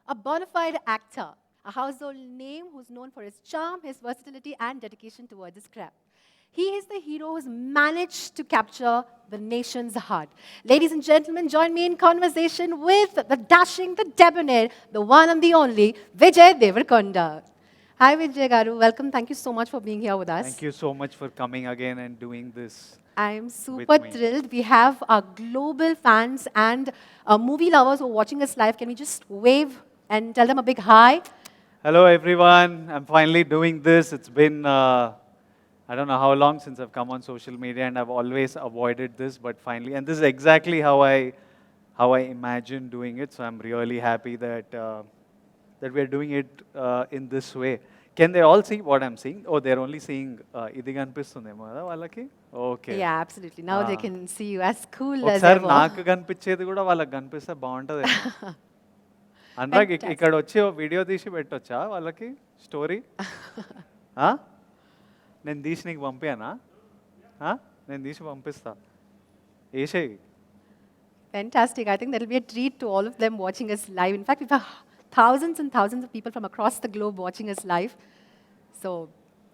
a bona fide actor, a household name who's known for his charm, his versatility, and dedication towards his craft. He is the hero who's managed to capture the nation's heart. Ladies and gentlemen, join me in conversation with the dashing, the debonair, the one and the only Vijay Devarakonda. Hi Vijay Garu, welcome. Thank you so much for being here with us. Thank you so much for coming again and doing this I'm with super me. thrilled. We have our global fans and movie lovers who are watching us live. Can we just wave and tell them a big hi? Hello everyone, I'm finally doing this. It's been, I don't know how long since I've come on social media and I've always avoided this, but finally, and this is exactly how I imagine doing it. So I'm really happy that we're doing it in this way. Can they all see what I'm seeing? Oh, they're only seeing ఇది కనిపిస్తుందేమో కదా వాళ్ళకి okay Yeah, absolutely. Now they can see you as cool as ఒకసారి ever. నాకు కనిపించేది కూడా వాళ్ళకి కనిపిస్తే బాగుంటుంది అనురాగ్ Fantastic. ఇక్కడ వచ్చి ఓ వీడియో తీసి పెట్టొచ్చా వాళ్ళకి స్టోరీ నేను తీసి నీకు పంపానా నేను తీసి పంపిస్తా వేసేయి Fantastic. I think that'll be a treat to all of them watching us live. In fact, we have thousands and thousands of people from across the globe watching us live. So,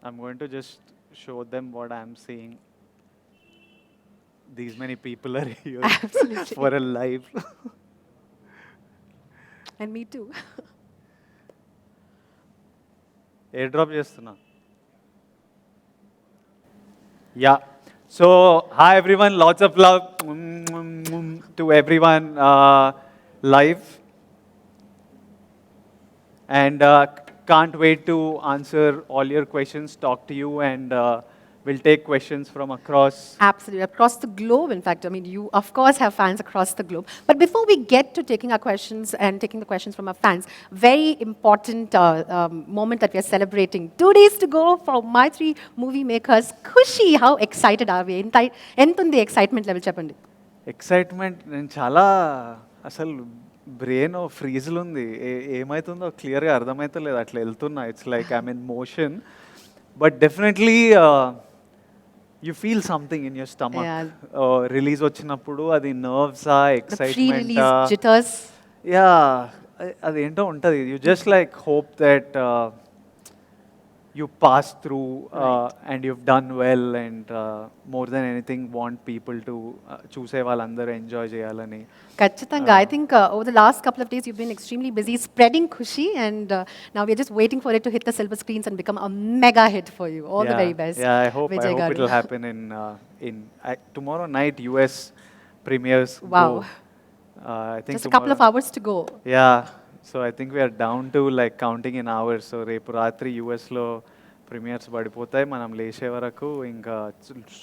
I'm going to just show them what I'm seeing. These many people are here Absolutely. for a live. and me too. Airdrop చేస్తున్నా Yeah. So, hi everyone, lots of love to everyone live. And can't wait to answer all your questions, talk to you, and we'll take questions from across. Absolutely. Across the globe, in fact. I mean, you, of course, have fans across the globe. But before we get to taking our questions and taking the questions from our fans, very important moment that we are celebrating. 2 days to go for my three movie makers. Kushi, how excited are we? ఎంత ఉంది excitement level చెప్పండి. Excitement నేను చాలా అసలు brain ఫ్రీజ్లు ఉంది ఏమవుతుందో క్లియర్గా అర్థమవుతలేదు అట్లా వెళ్తున్నా it's like I mean motion but definitely you feel something in your stomach release వచ్చినప్పుడు అది నర్వ్సా The excitement pre-release jitters. Yeah అదేంటో ఉంటుంది you just like hope that you pass through and you've done well and more than anything want people to చూసే వాళ్ళందరూ enjoy చేయాలని ఖచ్చితంగా. I think over the last couple of days you've been extremely busy spreading Kushi and now we're just waiting for it to hit the silver screens and become a mega hit for you. All the very best. Yeah, I hope Vijay Garu. it'll happen in tomorrow night US premieres Wow. go. I think Just a couple of hours to go. Yeah, so I think we are down to like counting in hours. So రేపు రాత్రి యుఎస్లో premieres పడిపోతాయి మనం లేచే వరకు ఇంకా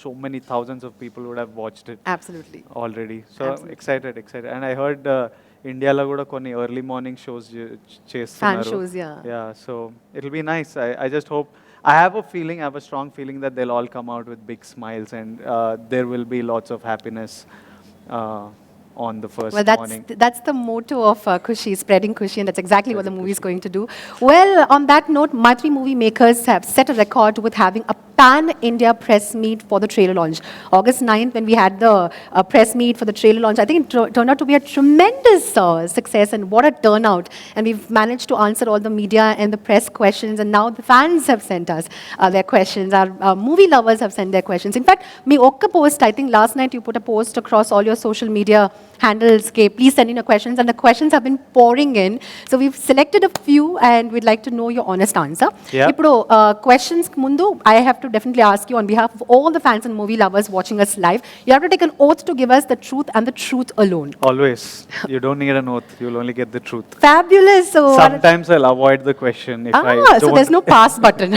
so many thousands of people would have watched it Absolutely. already. So Absolutely. excited. And I heard ఇండియాలో కూడా కొన్ని ఎర్లీ మార్నింగ్ షోస్ చేస్తున్నారు. Fan shows, yeah. Yeah, so it'll be nice. I just hope. I have a strong feeling that they'll all come out with big smiles and there will be lots of happiness on the first Well, morning. that's the motto of Kushi, spreading Kushi, and that's exactly what the movie is going to do. Well, on that note, my three movie makers have set a record with having a pan-India press meet for the trailer launch. August 9th, when we had the press meet for the trailer launch, I think it turned out to be a tremendous success, and what a turnout. And we've managed to answer all the media and the press questions, and now the fans have sent us their questions. Our movie lovers have sent their questions. In fact, me okka post, I think last night you put a post across all your social media handles, okay, please send in your questions, and the questions have been pouring in. So we've selected a few, and we'd like to know your honest answer. Yeah. Ippudu questions mundu, I have to definitely ask you on behalf of all the fans and movie lovers watching us live, you have to take an oath to give us the truth and the truth alone. Always. You don't need an oath. You'll only get the truth. Fabulous. So Sometimes I'll avoid the question if I don't. so there's no pass button.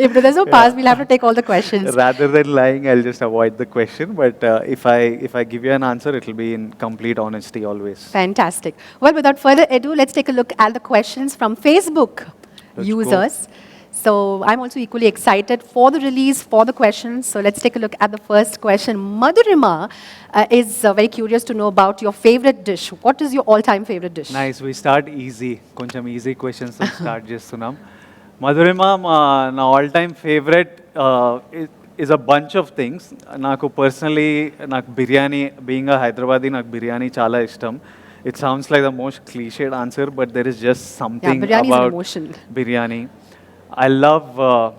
If there's no pass, we'll have to take all the questions. Rather than lying, I'll just avoid the question. But if I give you an answer, it'll be in complete honesty always. Fantastic. Well, without further ado, let's take a look at the questions from Facebook Let's users. So I'm also equally excited for the release, for the questions. So let's take a look at the first question. Madhurima is very curious to know about your favorite dish. What is your all-time favorite dish? Nice. We start easy. కొంచెం easy questions తో start చేస్తున్నాం. Madhurima, నా all time favorite is a bunch of things. నాకు personally నాకు biryani, being a Hyderabadi, నాకు బిర్యానీ చాలా ఇష్టం. It sounds like the most cliched answer, but there is just something biryani is an about emotion. biryani. I love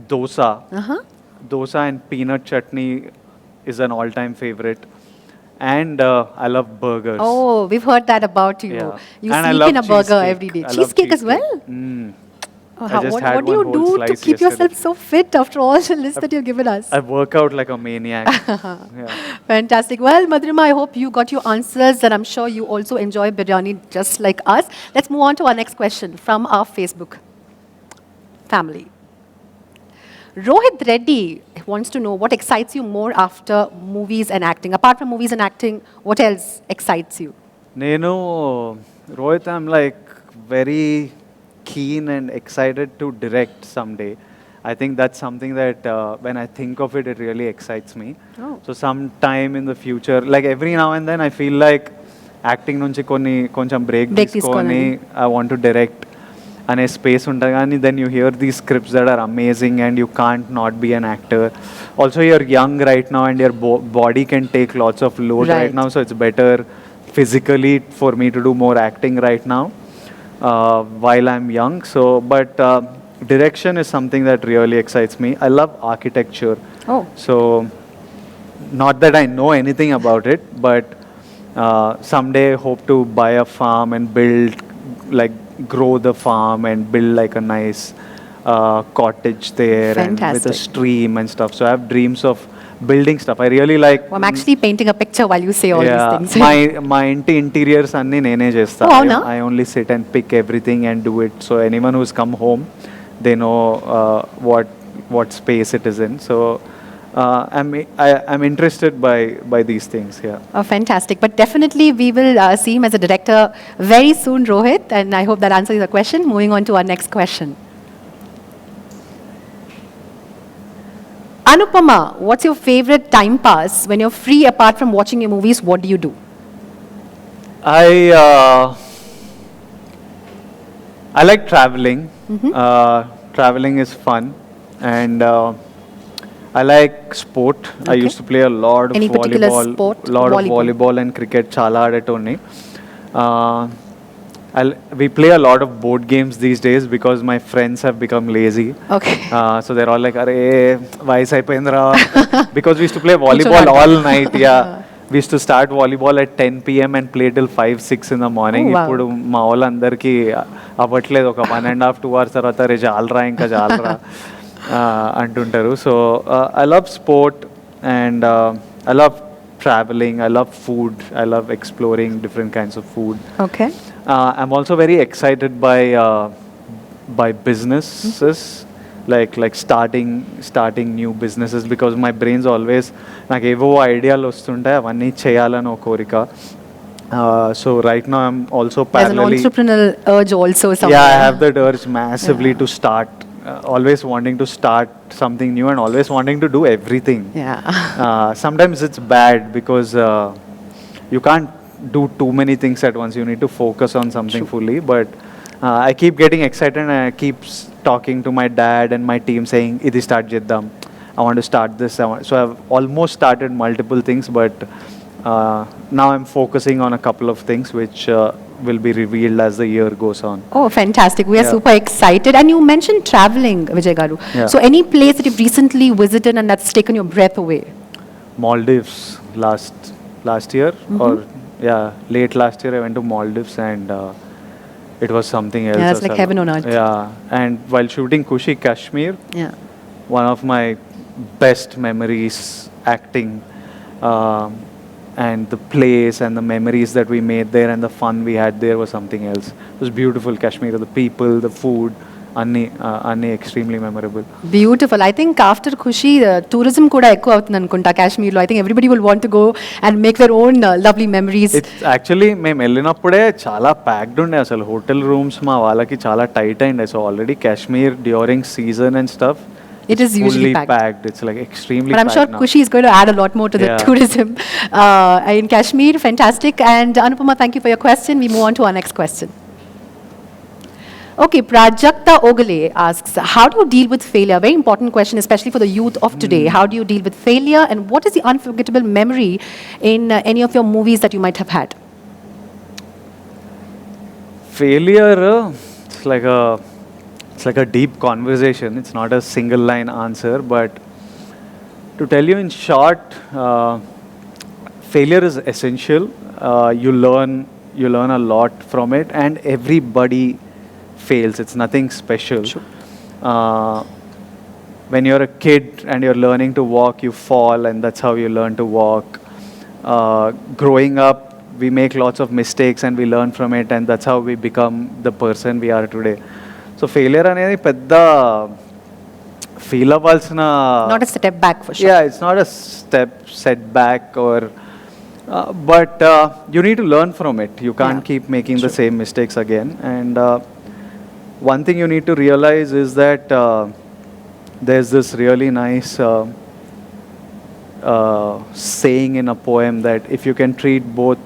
dosa. Uh-huh. Dosa and peanut chutney is an all-time favorite. And I love burgers. Oh, we've heard that about you. Yeah. You And I sleep love in a burger cheesecake. every day. I love Cheesecake as well? Mm. Oh, I just had what do one you whole do to slice keep yesterday. yourself so fit after all the list that you've given us? I work out like a maniac. Yeah. Fantastic. Well, Madhurima, I hope you got your answers, and I'm sure you also enjoy biryani just like us. Let's move on to our next question from our Facebook family. Rohit Reddy wants to know what excites you more after movies and acting. Apart from movies and acting, what else excites you? Nenu, Rohit, I'm like very keen and excited to direct someday. I think that's something that when I think of it, it really excites me. Oh. So sometime in the future, like every now and then, I feel like acting nunchi koncham break Break తీసుకొని I want to direct అనే space ఉంటుంది కానీ then you hear these scripts that are amazing and you can't not be an actor. Also, you're young right now and your body can take lots of load right now, so it's better physically for me to do more acting right now while I'm young. So, but direction is something that really excites me. I love architecture. Oh. So, not that I know anything about it, but someday hope to buy a farm and build, like, grow the farm and build like a nice cottage there and with a stream and stuff. So I have dreams of building stuff. I really like. Well, I'm actually painting a picture while you say all these things. my interiors anni nene chesta. Oh, no? I only sit and pick everything and do it. So anyone who's come home, they know what space it is in. So I'm interested by these things. Yeah. Oh, fantastic. But definitely we will see him as a director very soon, Rohit. And I hope that answers your question. Moving on to our next question. Anupama, what's your favorite time pass? When you're free apart from watching your movies, what do you do? I like traveling. Traveling is fun. And I like sport. I used to play a lot of Any particular volleyball. sport? Lot of volleyball and cricket. Chala adetonni. We play a lot of board games these days because my friends have become lazy. Okay. So they're all like, "Arey, vayas ayipindra." Because we used to play volleyball all night. Yeah. We used to start volleyball at 10 p.m. and play till 5-6 in the morning. Oh, wow. ఇప్పుడు మా వాళ్ళందరికీ అవ్వట్లేదు, ఒక 1.5 2 hours తర్వాత రే జాలరా ఇంకా జాలరా అంటుంటారు. So I love sport and I love traveling. I love food. I love exploring different kinds of food. Okay. I'm also very excited by businesses, like starting new businesses, because my brain's always నాకు ఏవో ఐడియాలు వస్తుంటాయి, అవన్నీ చేయాలని ఒక కోరిక. So right now I'm also There's an parallelly. entrepreneurial urge also somewhere. Yeah, I have that urge massively to start. Always wanting to start something new and always wanting to do everything. Yeah. Sometimes it's bad because you can't do too many things at once. You need to focus on something fully. But I keep getting excited and I keep talking to my dad and my team saying, "Idi start jiddam. I want to start this." So I've almost started multiple things, but now I'm focusing on a couple of things which will be revealed as the year goes on. Oh, fantastic. We are Yeah. super excited. And you mentioned traveling, Vijay Garu. Yeah. So any place that you've recently visited and that's taken your breath away? Maldives last year, or late last year I went to Maldives and it was something else. Yeah, that's like heaven on earth. Yeah, and while shooting Kushi, Kashmir, Yeah. one of my best memories acting, and the place and the memories that we made there and the fun we had there was something else. It was beautiful. Kashmir, the people, the food, anni extremely memorable. Beautiful. I think after Kushi, tourism kuda ekku avutundi anukunta Kashmir lo. I think everybody will want to go and make their own lovely memories. It's actually మేము వెళ్ళినప్పుడే చాలా packed ఉండే, అసలు hotel rooms మా వాళ్ళకి చాలా tight అయిండే. So already Kashmir during season and stuff, It is usually packed. It's like extremely But I'm packed sure now. Kushi is going to add a lot more to the Yeah. tourism in Kashmir. Fantastic. And Anupama, thank you for your question. We move on to our next question. Okay, Prajakta Ogale asks, how do you deal with failure? Very important question, especially for the youth of today. How do you deal with failure, and what is the unforgettable memory in any of your movies that you might have had? Failure, it's like a deep conversation. It's not a single line answer, but to tell you in short, failure is essential. You learn a lot from it, and everybody fails. It's nothing special. True. Uh, when you're a kid and you're learning to walk, you fall, and that's how you learn to walk. Growing up, we make lots of mistakes and we learn from it, and that's how we become the person we are today. So failure అనేది పెద్ద feel అవ్వాల్సిన Not a step back for sure. yeah, it's not a step setback or but you need to learn from it. You can't Yeah, keep making the same mistakes again. And one thing you need to realize is that there's this really nice saying in a poem that if you can treat both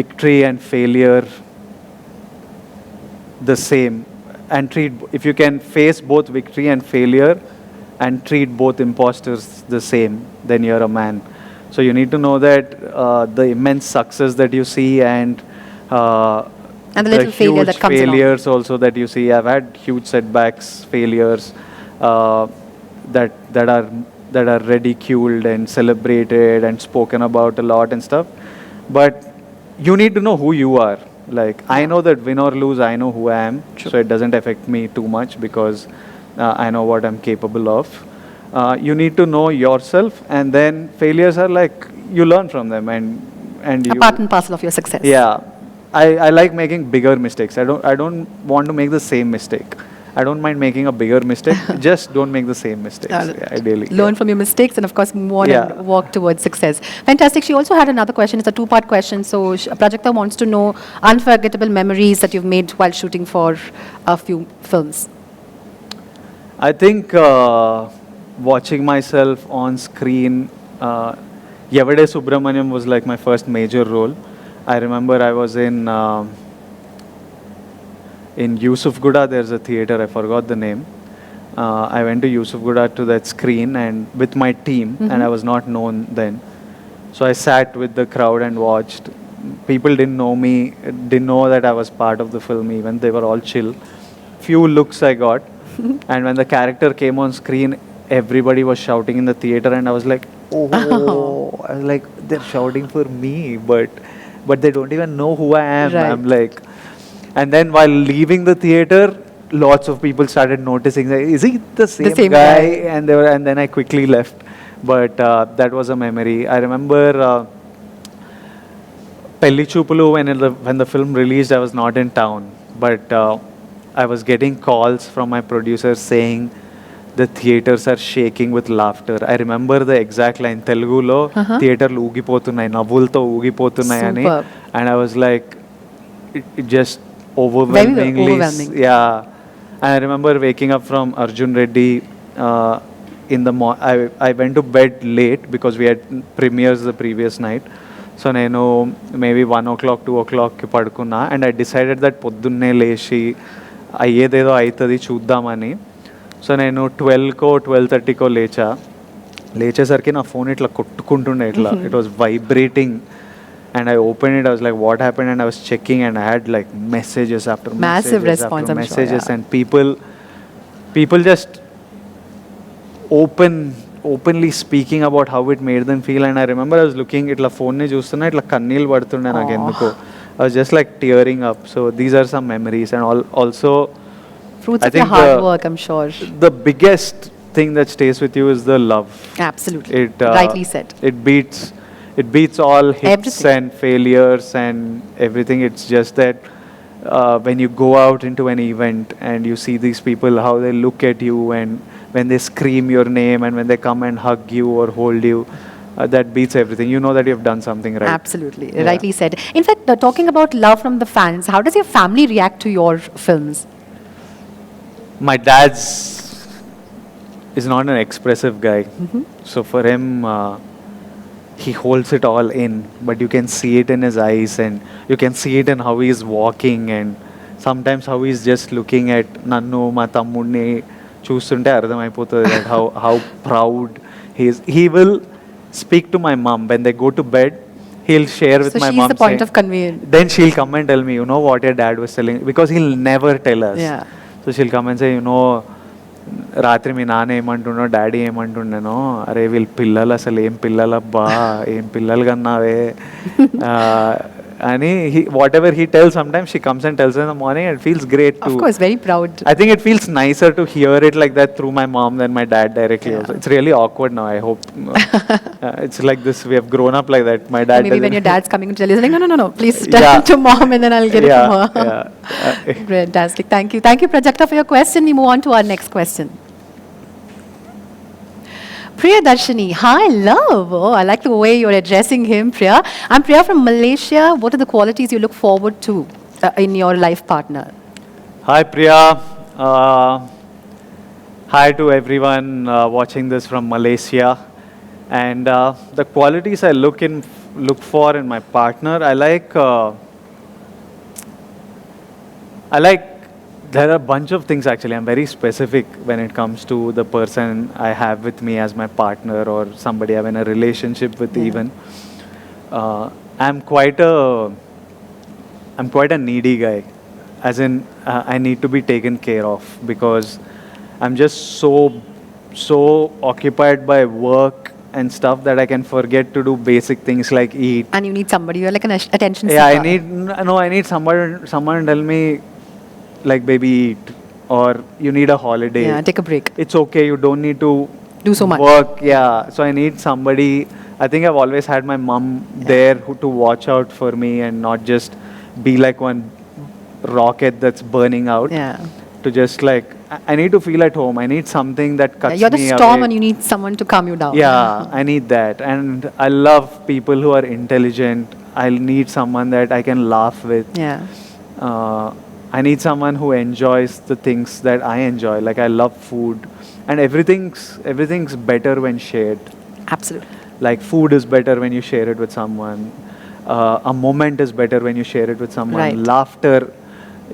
victory and failure the same, and treat, if you can face both victory and failure and treat both imposters the same, then you're a man. So you need to know that the immense success that you see and And the little failure huge that comes along. failures also that you see. I've had huge setbacks, failures uh, that are ridiculed and celebrated and spoken about a lot and stuff. But you need to know who you are. Like, I know that win or lose, I know who I am. So it doesn't affect me too much because I know what I'm capable of. You need to know yourself, and then failures are like you learn from them, and A you part and parcel of your success. yeah. I like making bigger mistakes. I don't want to make the same mistake. I don't mind making a bigger mistake. Just don't make the same mistakes. Yeah, ideally. Learn from your mistakes and, of course, move on Yeah. and walk towards success. Fantastic. She also had another question. It's a two-part question. So, Prajakta wants to know unforgettable memories that you've made while shooting for a few films. I think watching myself on screen, Yavade Subramaniam was like my first major role. I remember I was in Yusuf Guda. There's a theater, I forgot the name. I went to Yusuf Guda to that screen and with my team, and I was not known then. So I sat with the crowd and watched. People didn't know me, didn't know that I was part of the film even. They were all chill. Few looks I got. And when the character came on screen, everybody was shouting in the theater, and I was like, oh, I was like, they're shouting for me, but they don't even know who I am. Right. I'm like, and then while leaving the theater, lots of people started noticing that, is he the same guy? And then I quickly left. But that was a memory. I remember Pelli Chupulu, when the film released, I was not in town, but I was getting calls from my producers saying the theaters are shaking with laughter. I remember the exact line, Telugulo, theaterlu ఊగిపోతున్నాయి, నవ్వులతో ఊగిపోతున్నాయి అని. Superb. And I was like, it just overwhelmingly, overwhelming. yeah. And I remember waking up from Arjun Reddy in the I went to bed late because we had premieres the previous night. So నేను maybe 1 o'clock, 2 o'clock పడుకున్నా, and I decided that పొద్దున్నే లేచి అయ్యేదేదో అవుతుంది చూద్దామని. So నేను 12కో 12:30కో లేచేసరికి నా phone ఇట్లా కొట్టుకుంటుండే ఇట్లా. It was vibrating. And I opened it, I was like, what happened? And I was checking, and I had like messages after Massive messages response, after I'm sure, messages, yeah. and people just openly speaking about how it made them feel. And I remember I was looking, itla phone ne chustunna, itla kanneel padtunde నాకు ఎందుకో. I was just like tearing up. So these are some memories, and also Fruits I of your think hard work, I'm sure. the biggest thing that stays with you is the love. Absolutely. It Rightly said. It beats all hits Everything. and failures and everything. It's just that when you go out into an event and you see these people, how they look at you, and when they scream your name, and when they come and hug you or hold you, that beats everything. You know that you've done something right. Absolutely. Yeah. Rightly said. In fact, talking about love from the fans, how does your family react to your films? My dad's is not an expressive guy, so for him he holds it all in, but you can see it in his eyes, and you can see it in how he's walking, and sometimes how he's just looking at nannu ma tammudni చూస్తుంటే అర్థమైపోతుంది that how proud he is. He will speak to my mom when they go to bed. he'll share with So my she's mom. the point saying- of conveyance. Then she'll come and tell me, you know what your dad was telling, because he'll never tell us. Yeah. So she'll come and say, you know, రాత్రి మీ నాన్న ఏమంటుండో daddy ఏమంటుండేనో అరే వీళ్ళ పిల్లలు అసలు ఏం పిల్లలబ్బా ఏం పిల్లలు కన్నావే అని what ever he tell some times she comes and tells in the morning it feels great to Of course, very proud. I think it feels nicer to hear it like that through my mom than my dad directly. Yeah. Also. It's really awkward now. I hope it's like this. We have grown up like that. My dad. Maybe when doesn't- your dad's coming to tell you, he's like, no, please tell Yeah. to mom and then I'll get it from her. Yeah. Fantastic. Thank you. Thank you, Prajakta, for your question. We move on to our next question. Priya Darshini, hi, love. Oh, I like the way you're addressing him, Priya. I'm Priya from Malaysia. What are the qualities you look forward to in your life partner? Hi Priya. Hi to everyone watching this from Malaysia. And the qualities I look for in my partner, I like. There are a bunch of things actually. I'm very specific when it comes to the person I have with me as my partner or somebody I'm in a relationship with. Yeah. Even I'm quite a needy guy, as in I need to be taken care of because I'm just so occupied by work and stuff that I can forget to do basic things like eat. And you need somebody, you're like an attention Yeah, seeker. I need someone tell me like baby eat or you need a holiday. Yeah, take a break. It's okay, you don't need to Do so much. work. Yeah, so I need somebody. I think I've always had my mom there to watch out for me and not just be like one rocket that's burning out. Yeah. To just like I need to feel at home. I need something that cuts You're the me storm away. and you need someone to calm you down. Yeah, I need that. And I love people who are intelligent. I need someone that I can laugh with. Yeah. I need someone who enjoys the things that I enjoy. Like I love food, and everything's better when shared. Absolutely. Like food is better when you share it with someone. A moment is better when you share it with someone. Right. Laughter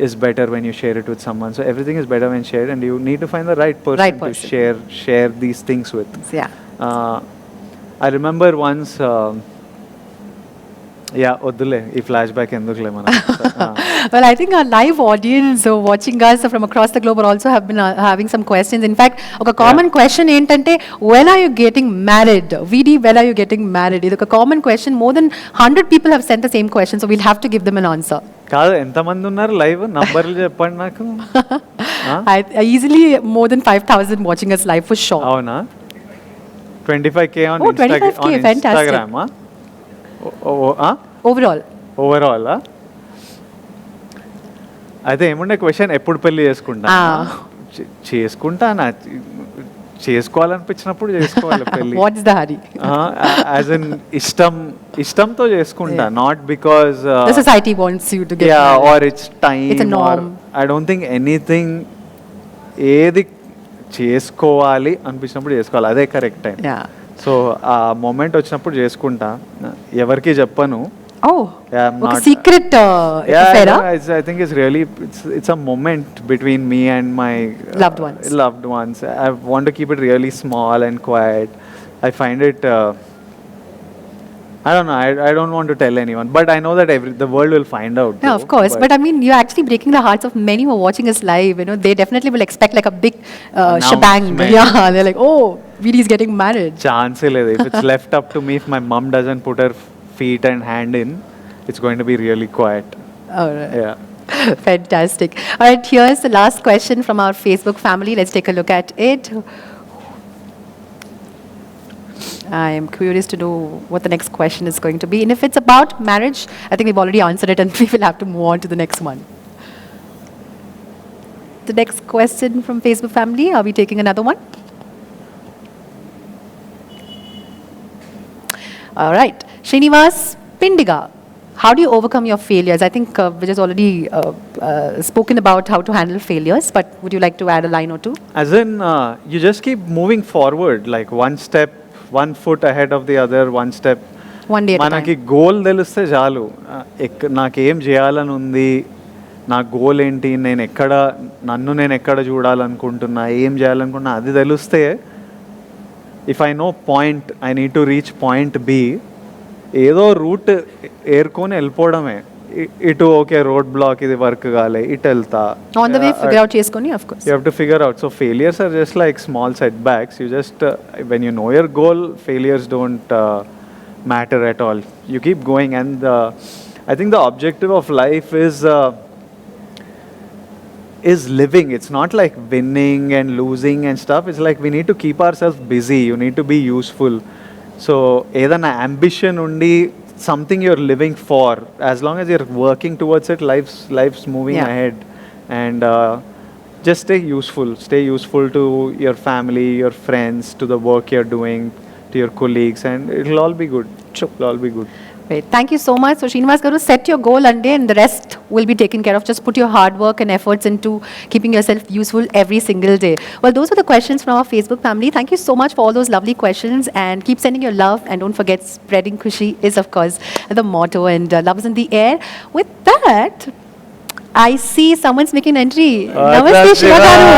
is better when you share it with someone. So everything is better when shared, and you need to find the right person, Right person. to share these things with. Yeah. I remember once. వద్దులే ఈ flash back ఎందుకులే మనం Well, I think our live audience watching us from across the globe also have been having some questions. In fact, a common question ఏంటంటే when are you getting married? VD, when are you getting married? ఇది ఒక common question. More than 100 people have sent the same question, so we'll have to give them an answer. కాదు ఎంతమంది ఉన్నారు live నంబర్లు చెప్పండి నాకు Easily more than 5,000 watching us live for sure. అవునా 25K on Oh, 25K, fantastic. Instagram. Overall. Overall అయితే ఏముండే question ఎప్పుడు పెళ్లి చేసుకుంటా చేసుకుంటా చేసుకోవాలనిపించినప్పుడు చేసుకోవాలి పెళ్లి What's the hurry? As in ఇష్టంతో చేసుకుంటా not because The society wants you to get yeah married. or it's time It's a norm. or I don't think anything ఏది చేసుకోవాలి అనిపించినప్పుడు చేసుకోవాలి అదే కరెక్ట్ టైం Yeah. సో ఆ మూమెంట్ వచ్చినప్పుడు చేసుకుంటా ఎవరికి చెప్పను Oh, Yeah, I'm ఒక not- secret affair, no, I think it's really it's a moment between me and my Loved ones. Loved ones. I want to keep it really small and quiet. I find it. I don't know. I don't want to tell anyone, but I know that the world will find out. Yeah, of though, course. But I mean, you're actually breaking the hearts of many who are watching us live. You know, they definitely will expect like a big shebang. Announcement. Yeah, they're like, oh, VD is getting married. chance లేదు. If it's left up to me, if my mom doesn't put her feet and hand in, it's going to be really quiet. All right. Yeah. Fantastic. All right, here's the last question from our Facebook family. Let's take a look at it. I am curious to know what the next question is going to be. And if it's about marriage, I think we've already answered it and we will have to move on to the next one. The next question from Facebook family, are we taking another one? All right. Srinivas Pindiga, how do you overcome your failures? I think Vijay's already spoken about how to handle failures, but would you like to add a line or two? As in, you just keep moving forward, like one step, 1 foot ahead of the other, one step. One day at a మనకి time. Goal తెలిస్తే చాలు నాకేం చేయాలని ఉంది, నా goal ఏంటి, నన్ను నేను ఎక్కడ చూడాలనుకుంటున్నా, ఏం చేయాలనుకుంటున్నా అది తెలిస్తే, if I know point I need to reach point B, ఏదో రూట్ ఏరుకొని వెళ్ళిపోవడమే. ఇటు ఓకే రోడ్ బ్లాక్, ఇది వర్క్ కాలే, ఇటు వెళ్తా. On the way figure out చేసుకొని of course You have to figure out. So failures are just like small setbacks. You just when you know your goal, failures don't matter at all. You keep going, and I think the objective of life is living. It's not like winning and losing and stuff. It's like we need to keep ourselves busy. You need to be useful. So ఏదైనా ambition undi, something you're living for, as long as you're working towards it, life's moving Yeah. ahead. And just stay useful to your family, your friends, to the work you're doing, to your colleagues, and it'll all be good. It'll all be good. Great. Thank you so much. So Srinivas garu, set your goal and the rest will be taken care of. Just put your hard work and efforts into keeping yourself useful every single day. Well, those are the questions from our Facebook family. Thank you so much for all those lovely questions, and keep sending your love, and don't forget, spreading Kushi is of course the motto, and love is in the air. With that, I see someone's making an entry. Namaste Shiva garu.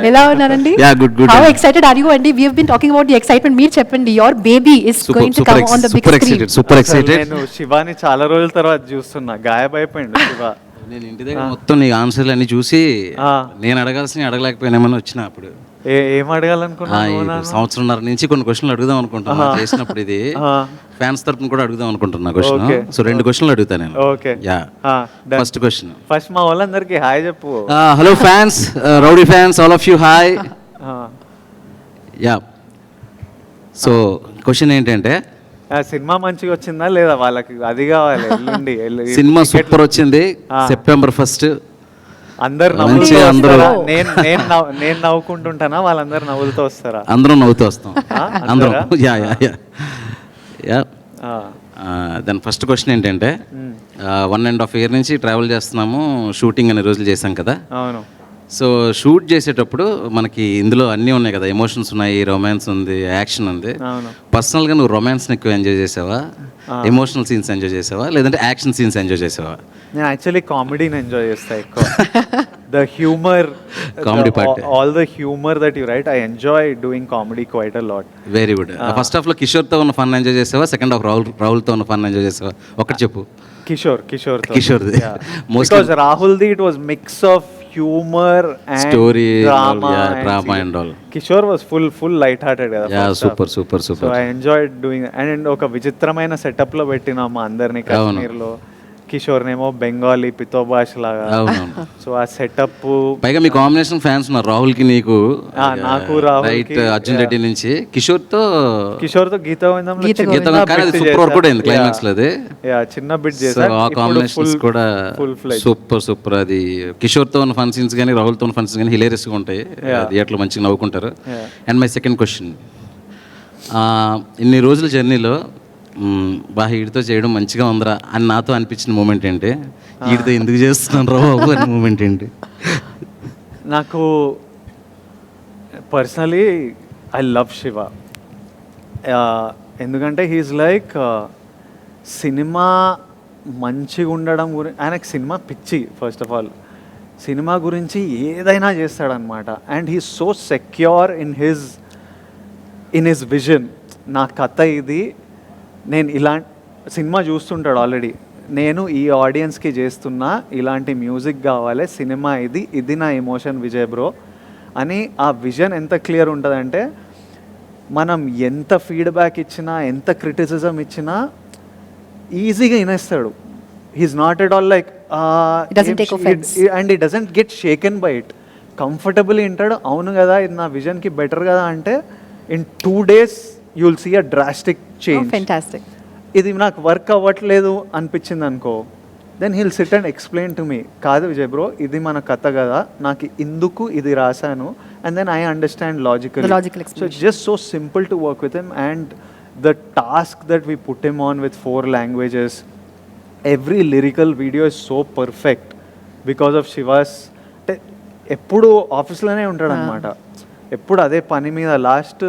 Ela unnarandi? Yeah, good. How excited are you, Andy? We have been talking about the excitement. Meer cheppandi, your baby is going to come on the big screen. Super అసలు excited. నేను శివాని చాలా రోజుల తర్వాత చూస్తున్నా. గాయమైపోయిండు శివ. నేను ఇంటి దగ్గర మొత్తం నీ ఆన్సర్లు అన్ని చూసి నేను అడగాల్సిన అడగలేకపోయినామని వచ్చిన అప్పుడు ఏం అడగాలనుకున్నా? సంవత్సరంన్నర నుంచి కొన్ని క్వశ్చన్లు అడుగుదాం అనుకుంటున్నా చేసినప్పుడు ఇది ఫ్యాన్స్ తరపున కూడా అడుగుదాం అనుకుంటున్నా క్వశ్చన్. సో 2 క్వశ్చన్లు అడుగుతా నేను. Okay. Yeah, first question. First మా వాళ్ళందరికీ హాయ్ చెప్పు. Hello fans, rowdy fans, all of you hi. Yeah, so question ఏంటంటే సినిమా మంచిగా వచ్చిందా లేదా వాళ్ళకి అది కావాలి. సినిమా సూపర్ వచ్చింది. సెప్టెంబర్ 1 అందరు మంచిగా అందరూ నేను నవ్వుకుంటుంటానా, వాళ్ళందరూ నవ్వులతో వస్తారా? అందరం నవ్వుతూ వస్తాం అందరం. Yeah yeah yeah yeah. దాని ఫస్ట్ క్వశ్చన్ ఏంటంటే 1.5 year నుంచి ట్రావెల్ చేస్తున్నాము, షూటింగ్ అనే రోజులు చేశాం కదా. అవును. సో షూట్ చేసేటప్పుడు మనకి ఇందులో అన్నీ ఉన్నాయి కదా, ఎమోషన్స్ ఉన్నాయి, రొమాన్స్ ఉంది, యాక్షన్ ఉంది. పర్సనల్గా నువ్వు రొమాన్స్ని ఎక్కువ ఎంజాయ్ చేసావా, ఎమోషనల్ సీన్స్ ఎంజాయ్ చేసావా, లేదంటే యాక్షన్ సీన్స్ ఎంజాయ్ చేసావా? నేను యాక్చువల్లీ కామెడీని ఎంజాయ్ చేస్తా ఎక్కువ. The humour, comedy part, all the humour that you right, I enjoy doing comedy quite a lot. Very good. First హాఫ్లో కిషోర్తో ఉన్న ఫన్ ఎంజాయ్ చేసావా, సెకండ్ హాఫ్ రాహుల్తో ఉన్న ఫన్ ఎంజాయ్ చేసావా? ఒకటి చెప్పు. కిషోర్ది. Because Rahuldi, it was mix of humor and story, drama and all. Kishore was full light-hearted కదా. Yeah, super. So I enjoyed doing it. And ఒక విచిత్రమైన సెటప్ లో పెట్టినాము అందరినీ కాశ్మీర్ లో. కిషోర్ నేమో బెంగాలీ పితో భాష లాగా. సో ఆ సెటప్, పైగా మీ కాంబినేషన్ ఫ్యాన్స్ ఉన్నారు, రాహుల్ కి నీకు. నాకు రాహుల్ రైట్, అర్జున్ రెడ్డి నుంచి కిషోర్తో గీత సూపర్ వర్క్ కూడా అయింది క్లైమాక్స్ లో. అది చిన్న బిట్ చేశారు. ఆ కాంబినేషన్స్ కూడా సూపర్. అది కిషోర్తో ఉన్న ఫన్ సీన్స్ కానీ రాహుల్తో ఉన్న ఫన్ సీన్స్ కానీ హిలేరియస్ గా ఉంటాయి, థియేటర్లో మంచిగా నవ్వుకుంటారు. అండ్ మై సెకండ్ క్వశ్చన్, ఇన్ని రోజుల జర్నీలో బాగా వీడితో చేయడం మంచిగా ఉందిరా అని నాతో అనిపించిన మూమెంట్ ఏంటి? వీడితో ఎందుకు చేస్తున్నాను రా బాబు అనే మూమెంట్ ఏంటి? నాకు పర్సనలీ ఐ లవ్ శివ. ఎందుకంటే హీఈస్ లైక్ సినిమా మంచిగా ఉండడం గురించి, ఆయనకు సినిమా పిచ్చి. ఫస్ట్ ఆఫ్ ఆల్ సినిమా గురించి ఏదైనా చేస్తాడనమాట. And he so secure in his vision. నా కథ ఇది, నేను ఇలాంటి సినిమా చూస్తుంటాడు ఆల్రెడీ, నేను ఈ ఆడియన్స్కి చేస్తున్నా, ఇలాంటి మ్యూజిక్ కావాలి, సినిమా ఇది నా ఎమోషన్ విజయ్ బ్రో అని. ఆ విజన్ ఎంత క్లియర్ ఉంటుందంటే మనం ఎంత ఫీడ్బ్యాక్ ఇచ్చినా, ఎంత క్రిటిసిజం ఇచ్చినా ఈజీగా వినేస్తాడు. He's not at all like and he doesn't get shaken by it. Comfortable వింటాడు. అవును కదా, ఇది నా విజన్కి బెటర్ కదా అంటే in 2 days you will see a drastic change. Fantastic. ఇది నాకు వర్క్ అవ్వట్లేదు అనిపించింది అనుకో, then he'll sit and explain to me, కాదు విజయ్ బ్రో ఇది మన కథ కదా, నాకు ఇందుకు ఇది రాశాను, and then I understand logical. So it's just so simple to work with him. And the task that we put him on with 4 languages, every lyrical video is so perfect because of Shiva's. అంటే ఎప్పుడు ఆఫీస్లోనే ఉంటాడు అనమాట, ఎప్పుడు అదే పని మీద. Last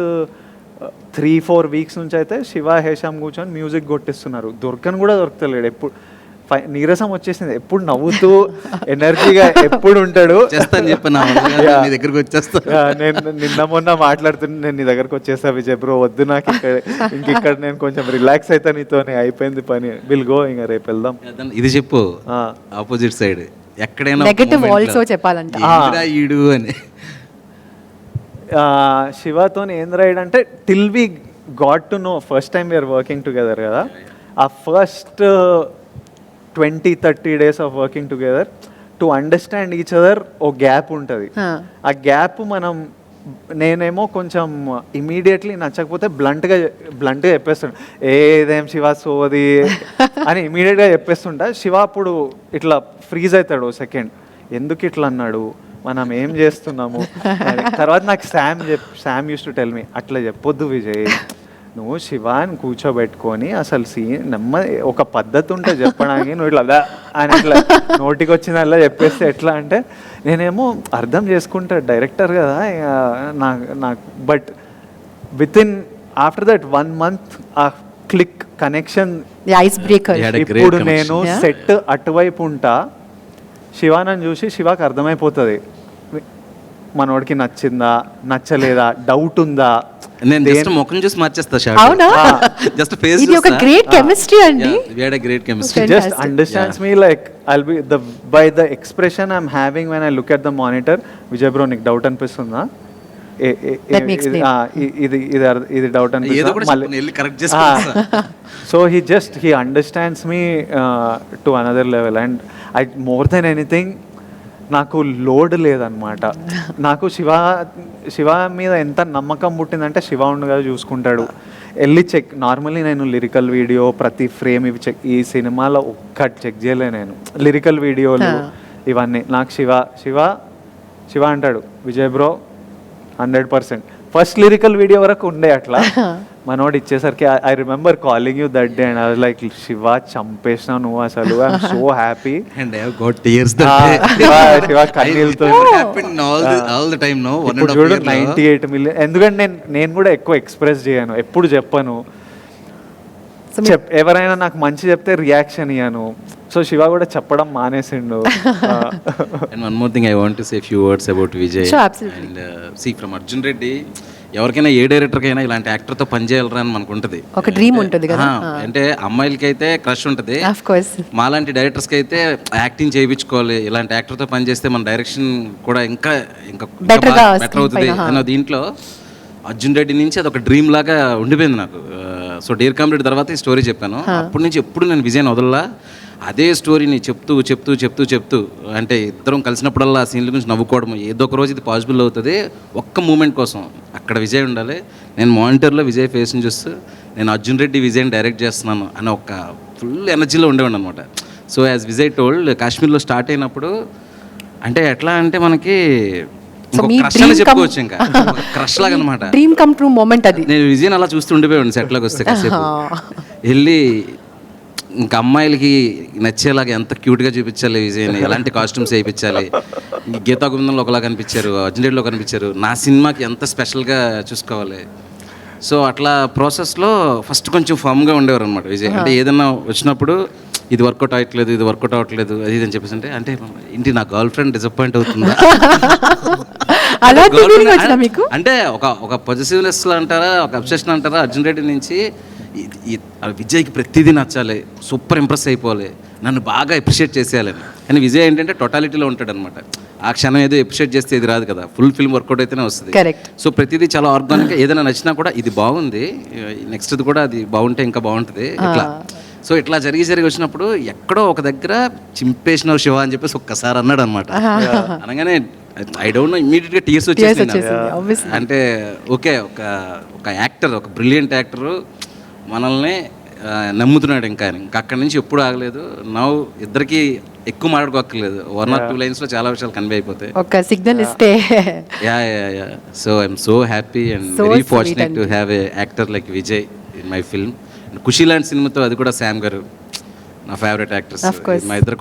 3-4 weeks నుంచి అయితే శివ హేషామ్ కూర్చొని మ్యూజిక్ కొట్టిస్తున్నారు. దొరకని కూడా దొరకలేడు. ఎప్పుడు నీరసం వచ్చేసింది. ఎప్పుడు నవ్వుతూ ఎనర్జీగా ఎప్పుడు ఉంటాడు. చేస్తాను చెప్పాను మీ దగ్గరకు వచ్చేస్తా. నేను నిన్న మొన్న మాట్లాడుతున్నా, నేను నీ దగ్గరకు వచ్చేస్తా విజయ్ బ్రో, వద్దు నాకు ఇక్కడ నేను కొంచెం రిలాక్స్ అవుతా నీతోనే, అయిపోయింది పని, విల్ గో, ఇంకా రేపు వెళ్దాం. ఇది చెప్పు ఆపోజిట్ సైడ్ ఎక్కడైనా నెగటివ్ ఆల్సో చెప్పాలంటే ఈడు అని. శివతో ఏం రైడ్ అంటే till we got to know, first time we're working together కదా, ఆ first 20-30 days of working together to understand each other ఓ గ్యాప్ ఉంటుంది. ఆ గ్యాప్ నేనేమో కొంచెం ఇమీడియట్లీ నచ్చకపోతే బ్లంట్గా చెప్పేస్తాడు, ఏదేం శివ సోది అని ఇమీడియట్గా చెప్పేస్తుంటా. శివ అప్పుడు ఇట్లా ఫ్రీజ్ అవుతాడు సెకండ్, ఎందుకు ఇట్లా అన్నాడు, మనం ఏం చేస్తున్నాము. తర్వాత నాకు Sam use to tell me, అట్లా చెప్పొద్దు విజయ్, నువ్వు శివాని కూర్చోబెట్టుకొని అసలు ఒక పద్ధతి ఉంటే చెప్పడానికి, నువ్వు ఇట్లా అని ఇట్లా నోటికి వచ్చిందల్లా చెప్పేస్తే ఎట్లా అంటే, నేనేమో అర్థం చేసుకుంటా డైరెక్టర్ కదా నాకు, బట్ ఆఫ్టర్ దట్ 1 month ఆ క్లిక్ కనెక్షన్, ఐస్ బ్రేకర్. ఇప్పుడు నేను సెట్ అటువైపు ఉంటా, శివానని చూసి శివాకి అర్థమైపోతుంది మనోడికి నచ్చిందా నచ్చలేదా, డౌట్ ఉందా. నేను జస్ట్ ముఖం చూసి మార్చేస్తా షాట్. అవునా? జస్ట్ ఫేస్ ఇది ఒక గ్రేట్ కెమిస్ట్రీ అండి. We had a great chemistry. Just understands me like I'll be by the expression I'm having when I look at the monitor. Vijay bro, నీకు doubt అనిపిస్తుందా? Let me explain. ఇది doubt అనిపిస్తుందా? మళ్ళీ correct చేస్తా. So he understands me to another level, and more than anything నాకు load లేదనమాట. నాకు శివ మీద ఎంత నమ్మకం పుట్టిందంటే, శివ ఉండగా చూసుకుంటాడు, వెళ్ళి చెక్. నార్మల్లీ నేను లిరికల్ వీడియో ప్రతి ఫ్రేమ్ ఇవి చెక్, ఈ సినిమాలో ఒక్కటి చెక్ చేయలే నేను, లిరికల్ వీడియోలు ఇవన్నీ. నాకు శివ అంటాడు, Vijay bro 100%. First lyrical video వరకు ఉండే అట్లా, మనోడు ఇచ్చేసరికి I remember calling you that day and I was like, Shiva చంపేసినావు నువ్వు అసలు, I'm so happy. And I have got tears that day. Shiva కన్నీళ్ళతో happened all the time, no? 1.5 చూడు 98 million. ఎందుకంటే నేను కూడా ఎక్కువ ఎక్స్ప్రెస్ చేయను, ఎప్పుడు చెప్పను. ఎవరైనా నాకు మంచి చెప్తే రియాక్షన్ ఇయ్యను. సో శివ కూడా చెప్పడం మానేసిండు. And one more thing I want to say a few words about Vijay. Sure, absolutely. And see, from Arjun Reddy, ఎవరికైనా ఏ డైరెక్టర్కైనా ఇలాంటి యాక్టర్తో పనిచేయాలరా అని మనకు ఉంటుంది, ఒక డ్రీమ్ ఉంటుంది కదా. అంటే అమ్మాయిలకి అయితే క్రష్ ఉంటుంది, ఆఫ్ కోర్స్ మాలాంటి డైరెక్టర్స్కి అయితే యాక్టింగ్ చేయించుకోవాలి, ఇలాంటి యాక్టర్తో పనిచేస్తే మన డైరెక్షన్ కూడా ఇంకా బెటర్ అవుతుంది అన్న దీంట్లో అర్జున్ రెడ్డి నుంచి అది ఒక డ్రీమ్ లాగా ఉండిపోయింది నాకు. సో డియర్ కామ్రేడ్ తర్వాత ఈ స్టోరీ చెప్పాను, అప్పటి నుంచి ఎప్పుడు నేను విజయ్ వదలలా, అదే స్టోరీని చెప్తూ అంటే ఇద్దరం కలిసినప్పుడల్లా ఆ సీన్ల గురించి నవ్వుకోవడం, ఏదో ఒక రోజు ఇది పాసిబుల్ అవుతుంది, ఒక్క మూమెంట్ కోసం అక్కడ విజయ్ ఉండాలి, నేను మానిటర్లో విజయ్ ఫేస్ని చూస్తూ నేను అర్జున్ రెడ్డి విజయ్ని డైరెక్ట్ చేస్తున్నాను అని ఒక ఫుల్ ఎనర్జీలో ఉండేవాడు అనమాట. సో యాజ్ విజయ్ టోల్డ్, కాశ్మీర్లో స్టార్ట్ అయినప్పుడు అంటే ఎట్లా అంటే మనకి చెప్పుకోవచ్చు, ఇంకా క్రష్ లాగా అనమాట, డ్రీమ్ కమ్ ట్రూ మూమెంట్ అది. నేను విజయ్ అలా చూస్తూ ఉండిపోయాడు సెట్లోకి వస్తే, కాసేపు వెళ్ళి ఇంకా అమ్మాయిలకి నచ్చేలాగా ఎంత క్యూట్గా చూపించాలి విజయ్ని, ఎలాంటి కాస్ట్యూమ్స్ వేయించాలి, గీతా గోవిందంలో ఒకలా కనిపించారు, అర్జున్ రెడ్డిలో కనిపించారు, నా సినిమాకి ఎంత స్పెషల్గా చూసుకోవాలి. సో అట్లా ప్రాసెస్లో ఫస్ట్ కొంచెం ఫామ్గా ఉండేవారు అనమాట విజయ్. అంటే ఏదన్నా వచ్చినప్పుడు ఇది వర్కౌట్ అవ్వట్లేదు అది అని చెప్పేసి అంటే ఇంటి నా గర్ల్ ఫ్రెండ్ డిసప్పాయింట్ అవుతుందా అంటే ఒక పొజిటివ్నెస్ అంటారా, ఒక అబ్సెషన్ అంటారా, అర్జున్ రెడ్డి నుంచి విజయ్కి ప్రతిదీ నచ్చాలి, సూపర్ ఇంప్రెస్ అయిపోవాలి, నన్ను బాగా అప్రిషియేట్ చేసేయాలని. కానీ విజయ్ ఏంటంటే టోటాలిటీలో ఉంటాడు అనమాట, ఆ క్షణం ఏదో అప్రిషియేట్ చేస్తే ఇది రాదు కదా, ఫుల్ ఫిల్మ్ వర్కౌట్ అయితేనే వస్తుంది. సో ప్రతిదీ చాలా ఆర్గానిక్గా, ఏదైనా నచ్చినా కూడా ఇది బాగుంది, నెక్స్ట్ది కూడా అది బాగుంటే ఇంకా బాగుంటుంది ఇట్లా. సో ఇట్లా జరిగి వచ్చినప్పుడు ఎక్కడో ఒక దగ్గర చింపేసిన శివ అని చెప్పేసి ఒక్కసారి అన్నాడు అనమాట. అనగానే ఐ డోంట్ నో, ఇమ్మీడియట్గా టీయర్స్ వచ్చేసింది. అంటే ఓకే, ఒక యాక్టర్, ఒక బ్రిలియంట్ యాక్టరు మనల్ని నమ్ముతున్నాడు, ఇంకా అక్కడి నుంచి ఎప్పుడు ఆగలేదు. నవ్వు ఇద్దరికి ఎక్కువ మాట్లాడుకోక్కర్లేదు, 1 or 2 లైన్స్లో చాలా విషయాలు కన్వే అయిపోతాయి, ఒక సిగ్నల్ ఇస్తే. Yeah. So I'm so happy and very fortunate to have a actor like Vijay in my film. Kushi లాంటి సినిమాతో, అది కూడా శామ్ గారు నా ఫేవరెట్ యాక్టర్స్, మా ఇద్దరు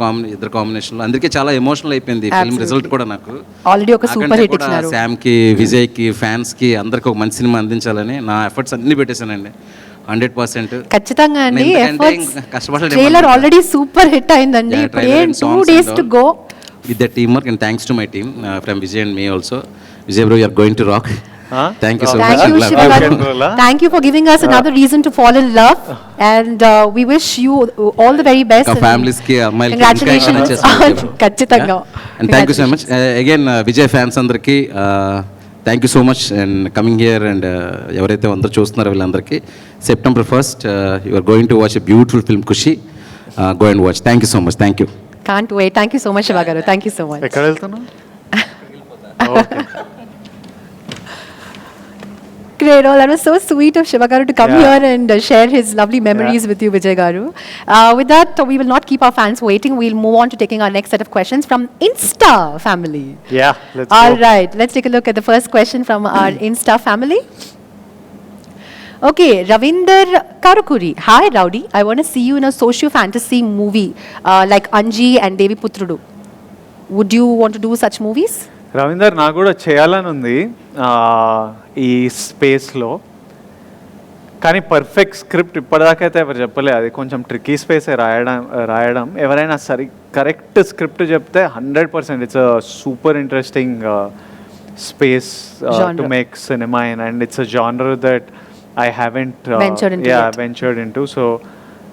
కాంబినేషన్లో అందుకే చాలా ఎమోషనల్ అయిపోయింది ఫిల్మ్ రిజల్ట్ కూడా. నాకు ఆల్రెడీ ఒక సూపర్ హిట్ ఇచ్చారు. శామ్కి, విజయ్కి, ఫ్యాన్స్కి అందరికి ఒక మంచి సినిమా అందించాలని నా ఎఫర్ట్స్ అన్నీ పెట్టేశానండి. 100%. ఖచ్చితంగా అండి. ఎందుకంటే ఎఫర్ట్స్ ఇంకా కష్టపడలేము ట్రైలర్ అన్నమాట. ఆల్రెడీ సూపర్ హిట్ అయిందండి. Yeah, ఇప్పుడు trailer ఏం and 2 songs days and to all. Go. With the teamwork and thanks to my team from Vijay and me also. Vijay bro, you are going to rock. Huh? Thank you so Thank much. you, Love Shiva you. garu. Rock and roll, huh? Thank you for giving us another reason to fall in love. And we wish you all the very best. ఇంకా and families కి అమ్మాయిలకి Congratulations. ఇంకా నచ్చేస్తుంది. ఖచ్చితంగా. And thank you so much again Vijay fans అందరికీ thank you so much and coming here and ఎవరైతే అందరూ చూస్తున్నారో వీళ్ళందరికీ September 1st you are going to watch a beautiful film Kushi. Go and watch. Thank you so much. Thank you. Can't wait. Thank you so much, Shiva garu. Thank you so much. ఎక్కడ వెళ్తున్నావు? Okay. Great. Oh, that was so sweet of Shiva garu to come Yeah. here and share his lovely memories with you, Vijay garu. With that, we will not keep our fans waiting. We'll move on to taking our next set of questions from Insta family. Yeah, let's All go. right, let's take a look at the first question from our Insta family. Okay, Ravinder Karukuri. Hi, Rowdy. I want to see you in a socio fantasy movie like Anji and Devi Putrudu. Would you want to do such movies? Ravinder, నాకు కూడా చేయాలని ఉంది ఈ స్పేస్లో, కానీ perfect script ఇప్పటిదాకైతే ఎవరు చెప్పలే. అది కొంచెం ట్రిక్కీ స్పేసే రాయడం. ఎవరైనా కరెక్ట్ స్క్రిప్ట్ చెప్తే 100% it's a super interesting space to make cinema in, and it's a genre that I haven't ventured into. So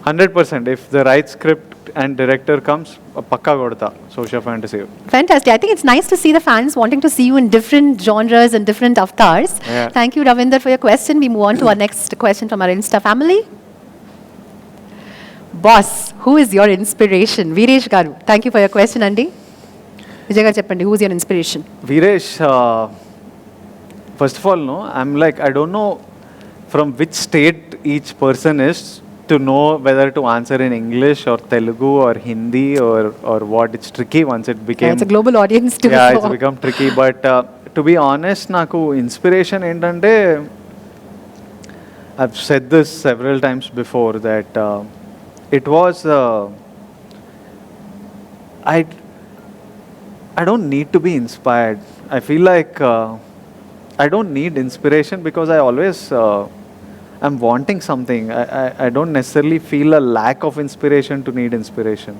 100%, if the right script and director comes, pakka kodta social fantasy. Fantastic. I think it's nice to see the fans wanting to see you in different genres and different avatars. Yeah. Thank you, Ravinder, for your question. We move on to our next question from our Insta family. Boss, who is your inspiration? Viresh garu. Thank you for your question, Andy. Vijay garu cheppandi, who is your inspiration? Viresh, first of all, no, I'm like, I don't know from which state each person is to know whether to answer in English or Telugu or Hindi or what. It's tricky once it became. It's a global audience too. Yeah, it's become tricky. But to be honest, naku inspiration entante, I've said this several times before that it was I don't need to be inspired. I feel like I don't need inspiration because I always I'm wanting something. I don't necessarily feel a lack of inspiration to need inspiration.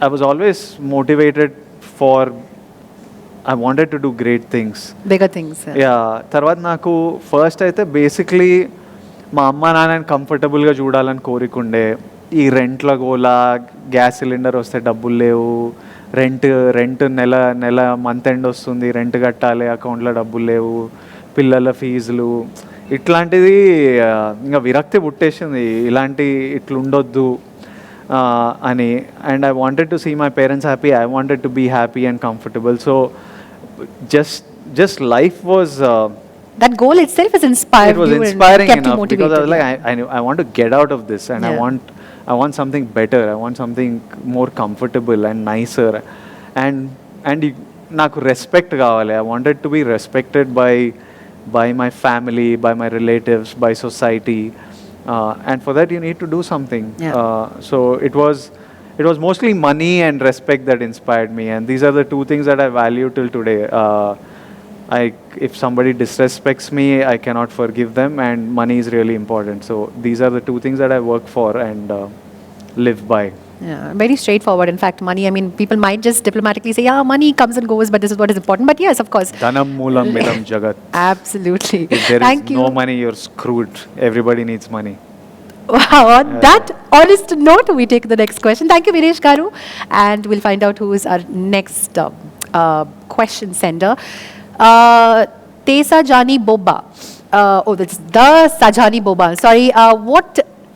I was always motivated for, I wanted to do great things. Bigger things. Yeah. తర్వాత నాకు first అయితే basically మా అమ్మ నాన్నని కంఫర్టబుల్గా చూడాలని కోరికుండే. ఈ రెంట్ల గోలా, gas cylinder వస్తే డబ్బులు లేవు, రెంట్ నెల మంత్ ఎండ్ వస్తుంది, రెంట్ కట్టాలి, అకౌంట్లో డబ్బులు లేవు, పిల్లల ఫీజులు, ఇట్లాంటిది ఇంకా విరక్తి పుట్టేసింది. ఇట్లా ఉండొద్దు అని. And I wanted to see my parents happy. I wanted to be happy and comfortable. So just life was that goal itself is inspired. It was you inspiring and kept you enough because I was like, motivated. I want to get out of this, and Yeah. I want something better. I want something more comfortable and nicer, and నాకు respect కావాలి. I wanted to be respected by my family, by my relatives, by society, and for that you need to do something. Yeah. So it was mostly money and respect that inspired me, and these are the two things that I value till today. If somebody disrespects me, I cannot forgive them, and money is really important. So these are the two things that I work for and live by. Yeah, very straightforward. In fact, money, I mean, people might just diplomatically say, yeah, money comes and goes, but this is what is important. But yes, of course. Dhanam moolam midam jagat. Absolutely. If there Thank is you. no money, you're screwed. Everybody needs money. Wow, on that honest note, we take the next question. Thank you, Viresh garu. And we'll find out who is our next question sender. Tesa Jani Boba. That's the Sajani Boba. Sorry.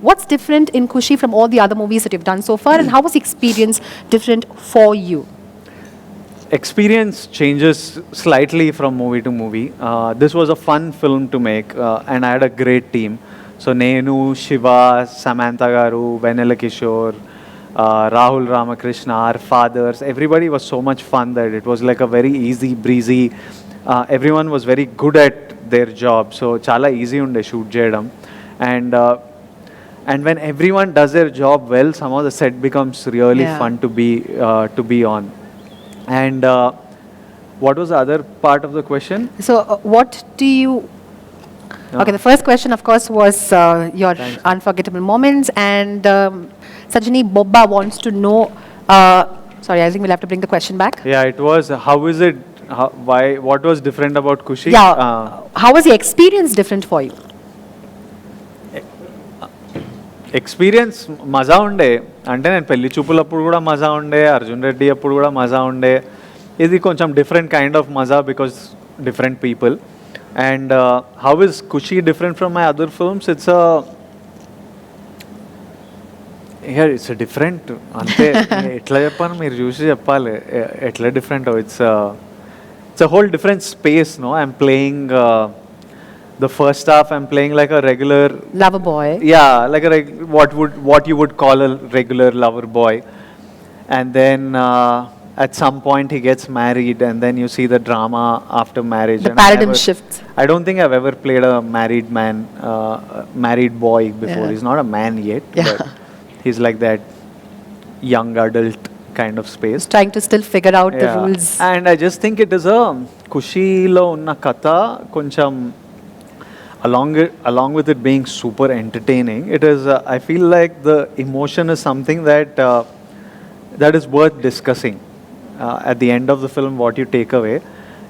What's different in Kushi from all the other movies that you've done so far, and how was the experience different for you? Experience changes slightly from movie to movie. This was a fun film to make, and I had a great team. So Nenu, Shiva, Samantha Garu, Venela Kishore, Rahul Ramakrishna, our fathers, everybody was so much fun that it was like a very easy breezy. Everyone was very good at their job, so chala easy unde shoot cheyadam. And when everyone does their job well, somehow the set becomes really fun to be on. And what was the other part of the question? So, what do you Okay, the first question, of course, was your unforgettable moments, and Sajani Bobba wants to know. Sorry, I think we'll have to bring the question back. Yeah, it was. How is it? Why? What was different about Kushi? Yeah, how was the experience different for you? Experience మజా ఉండే అంటే నేను పెళ్లి చూపులప్పుడు కూడా మజా ఉండే అర్జున్ రెడ్డి అప్పుడు కూడా మజా ఉండే ఇది కొంచెం డిఫరెంట్ కైండ్ ఆఫ్ మజా because different people and how is Kushi different from my other films it's it's different అంటే ఎట్లా చెప్పాను మీరు చూసి చెప్పాలి ఎట్లా different it's it's a whole different space no I'm playing the first half I'm playing like a regular Lover boy. Yeah, like a what you would call a regular lover boy, and then at some point he gets married, and then you see the drama after marriage. The paradigm shifts. I don't think I've ever played a married man, married boy before. Yeah. He's not a man yet, Yeah. but he's like that young adult kind of space. He's trying to still figure out the rules. And I just think it is a Kushi lo unna katha koncham along with it being super entertaining, it is I feel like the emotion is something that that is worth discussing. At the end of the film, what you take away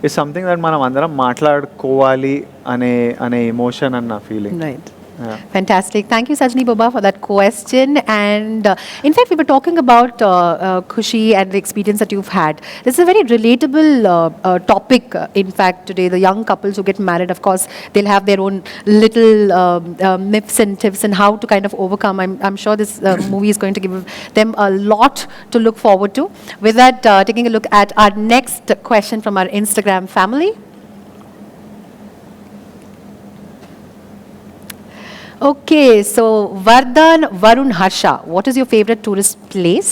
is something that మనం అందరం మాట్లాడుకోవాలి అనే emotion and a feeling. Right. Fantastic. Thank you, Sajni Baba, for that question. And in fact, we were talking about Kushi and the experience that you've had. This is a very relatable topic, in fact, today. The young couples who get married, of course, they'll have their own little myths and tips and how to kind of overcome. I'm sure this movie is going to give them a lot to look forward to. With that, taking a look at our next question from our Instagram family. Okay, so Vardhan Varun Harsha, what is your favorite tourist place,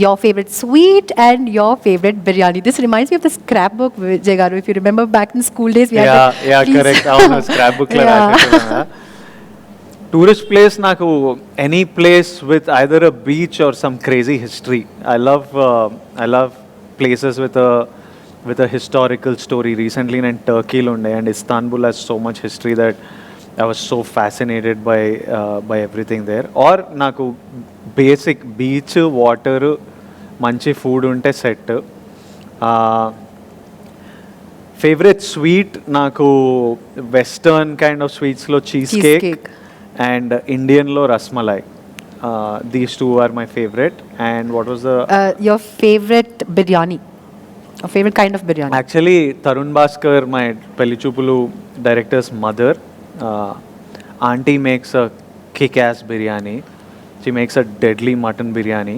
your favorite sweet, and your favorite biryani? This reminds me of the scrapbook, Vijay Garu. If you remember back in school days, we had correct. Avunu scrapbook la raasesthunna. Tourist place naku any place with either a beach or some crazy history. I love places with a historical story. Recently in Turkey lo unde, and Istanbul has so much history that I was so fascinated by everything there. Or naku basic beach, water, manchi food unte set. Favorite sweet naku western kind of sweets lo cheesecake and Indian lo rasmalai. These two are my favorite. And what was the your favorite biryani? Or favorite kind of biryani? Actually, Tarun Bhaskar, my Pelli Choopulu director's mother, auntie makes a kick-ass biryani. She makes a deadly mutton biryani.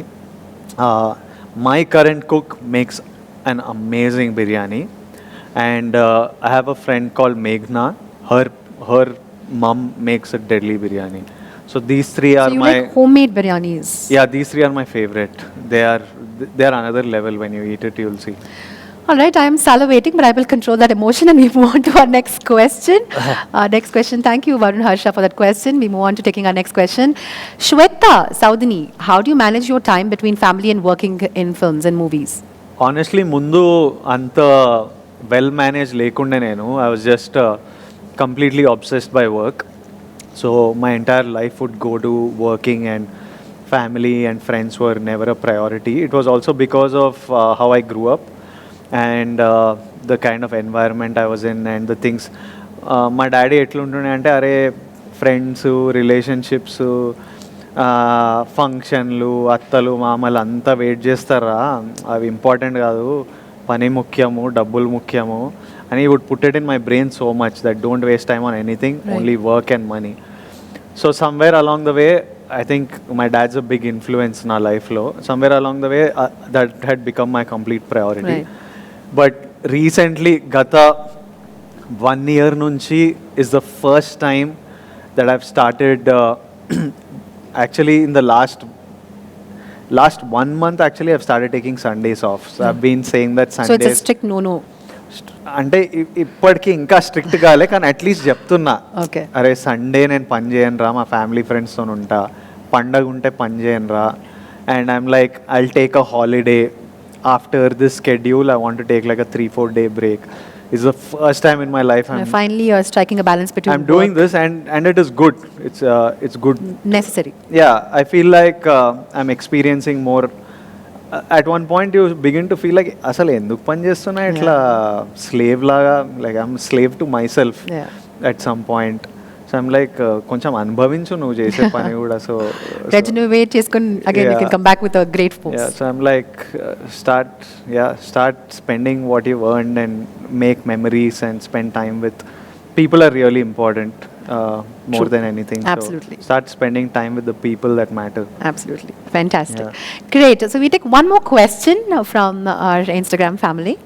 My current cook makes an amazing biryani. And I have a friend called Meghna. Her mom makes a deadly biryani. So these three are you my like homemade biryanis? Yeah, these three are my favorite. They are another level. When you eat it, you'll see. All right, I am salivating, but I will control that emotion and we move on to our next question. Next question. Thank you, Varun Harsha, for that question. We move on to taking our next question. Shweta Saudini, how do you manage your time between family and working in films and movies? Honestly, mundu anta well managed lekunde nenu. I was just completely obsessed by work. So my entire life would go to working, and family and friends were never a priority. It was also because of how I grew up and the kind of environment I was in and the things. My daddy etluntunde ante are friends, relationships, ఫంక్షన్లు, అత్తలు, మామలు అంతా wait చేస్తారా, అవి important కాదు, పని ముఖ్యము, డబ్బులు ముఖ్యము అని would put it in my brain so much that don't waste time on anything, only work and money. So somewhere along the way I think my dad's a big influence in our life lo. Somewhere along the way that had become my complete priority. Right. But recently, gata 1 year nunchi is the first time that I've started actually in the last 1 month actually I've started taking Sundays off. So I've been saying that Sundays. So it's a strict no. అంటే ఇప్పటికీ ఇంకా strict కాలే, కానీ at least చెప్తున్నా, అరే Sunday నేను పని చేయను రా, మా ఫ్యామిలీ ఫ్రెండ్స్తో ఉంటా, పండగ ఉంటే పని చేయను రా. And I'm like I'll take a holiday after this schedule, I want to take like a 3-4 day break. It's the first time in my life Finally, you're striking a balance between I'm doing work this, and it is good. It's good. necessary. Yeah, I feel like I'm experiencing more. At one point, you begin to feel like అసలు ఎందుకు పని చేస్తున్నా ఇట్లా slave లాగా, like I'm slave to myself Yeah. at some point. So I'm like కొంచెం అనుభవించు నువ్వు చేసే పని కూడా. So Regenerate చేసుకొని again you can come back with a great force. yeah, so I'm like start spending what you've earned and make memories and spend time with people are really important more True. than anything. Absolutely. So start spending time with the people that matter. Absolutely. Fantastic. Yeah. Great. So we take one more question from our Instagram family.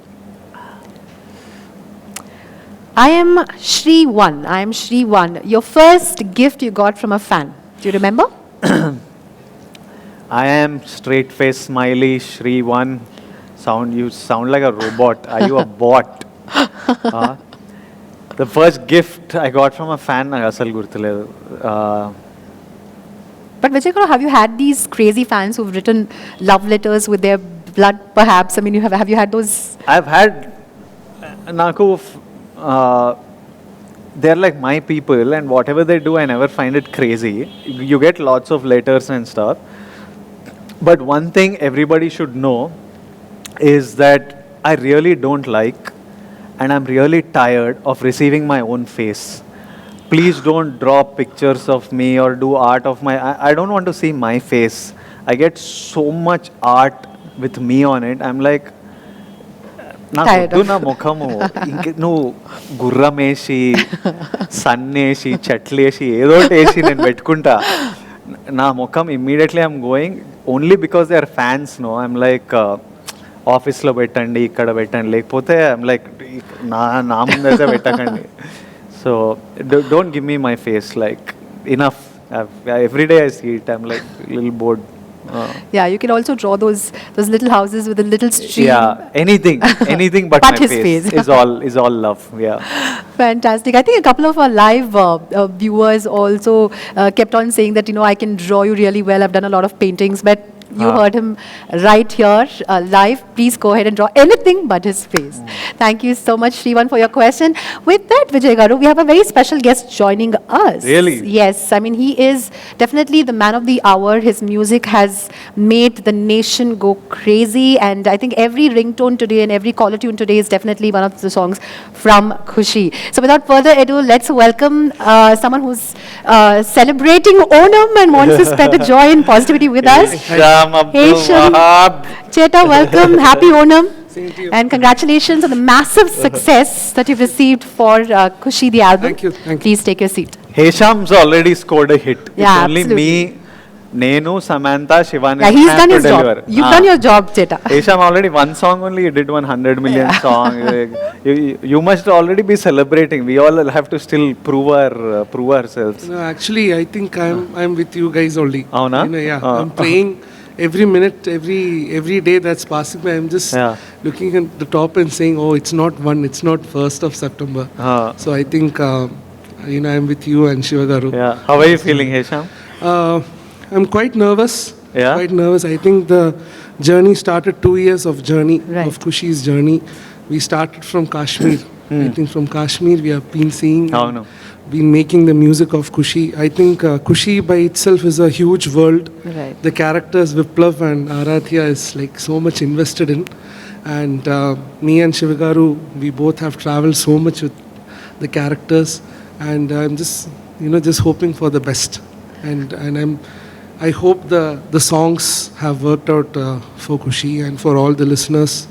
I am Shri One. Your first gift you got from a fan. Do you remember? I am straight face smiley Shri One. You sound like a robot. Are you a bot? The first gift I got from a fan నాకు అసలు గుర్తులేదు. But Vijay Garu, have you had these crazy fans who've written love letters with their blood perhaps? I mean, have you had those? I've had నాకు they're like my people, and whatever they do I never find it crazy. You get lots of letters and stuff, but one thing everybody should know is that I really don't like, and I'm really tired of receiving my own face. Please don't draw pictures of me or do art of my I don't want to see my face. I get so much art with me on it. I'm like నాకు నా ముఖము ఇంక నువ్వు గుర్రమేసి సన్నేసి చెట్లేసి ఏదో వేసి నేను పెట్టుకుంటా. నా ముఖం immediately I'm going only because they are fans. No I'm like ఆఫీస్లో పెట్టండి, ఇక్కడ పెట్టండి, లేకపోతే ఐఎమ్ లైక్ నా ముందైతే పెట్టకండి. So don't give me my face, like enough. Every day I see it, I'm like little bored. Yeah, you can also draw those little houses with a little stream. Yeah, anything but my his face. is all love. Yeah. Fantastic. I think a couple of our live viewers also kept on saying that, I can draw you really well. I've done a lot of paintings, but you heard him right here live. Please go ahead and draw anything but his face. Thank you so much, Shrivan, for your question. With that, Vijay Garu, we have a very special guest joining us. Really? Yes. I mean, he is definitely the man of the hour. His music has made the nation go crazy. And I think every ringtone today and every caller tune today is definitely one of the songs from Kushi. So without further ado, let's welcome someone who's celebrating Onam and wants to spread the joy and positivity with us. Hey, Sham. Cheta, welcome. Happy Onam. Same to you. And congratulations on the massive success that you've received for Kushi, the album. Thank you. Please take your seat. Hesham's already scored a hit. Yeah, It's only absolutely. me, Nenu, Samantha, Shivani. Yeah, he's have done to his deliver. job. You've done your job, Cheta. Hesham already one song only, you did 100 million song. You must already be celebrating. We all have to still prove ourselves. No, actually, I think I'm with you guys only. Avuna? Yeah, I'm praying every minute, every day that's passing by. I'm just looking at the top and saying, oh, it's not 1st of September. So I think I'm with you and Shivagaru. Yeah. How are you feeling, Hesham? I'm quite nervous. Yeah? Quite nervous. I think the journey started 2 years of journey, Right. of Kushi's journey. We started from Kashmir. I think from Kashmir we have been seeing, Avunu. been making the music of Kushi. I think Kushi by itself is a huge world. Right. The characters Viplav and Aradhya is like so much invested in. And me and Shivagaru, we both have traveled so much with the characters. And I'm just hoping for the best. And I hope the songs have worked out for Kushi and for all the listeners.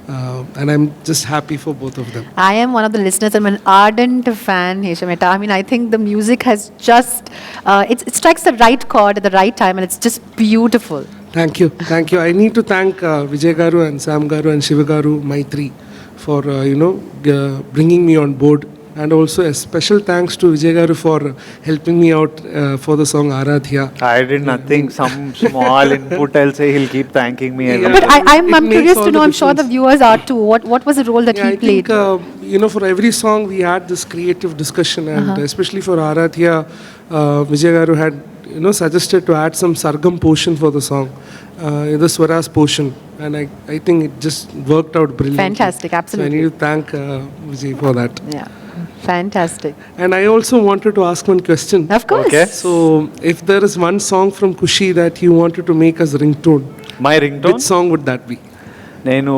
And I'm just happy for both of them. I am one of the listeners. I'm an ardent fan, Heshameta. I mean, I think the music has just, it strikes the right chord at the right time, and it's just beautiful. Thank you. I need to thank Vijay Garu and Sam Garu and Shiva Garu, my three, for bringing me on board. And also a special thanks to Vijay Garu for helping me out for the song Aradhya. I did nothing. Some small input, I'll say he'll keep thanking me. Yeah. But I'm It makes curious all to the know, I'm sure the difference. viewers are too. What was the role that Yeah, he I played? think, for every song we had this creative discussion, and especially for Aradhya, Vijay Garu had suggested to add some sargam portion for the song, the swaras portion, and I think it just worked out brilliantly. Fantastic, absolutely. So I need to thank Vijay for that. Yeah, fantastic. And I also wanted to ask one question. Of course. Okay. So, if there is one song from Kushi that you wanted to make as ringtone, My ringtone? which song would that be? నేను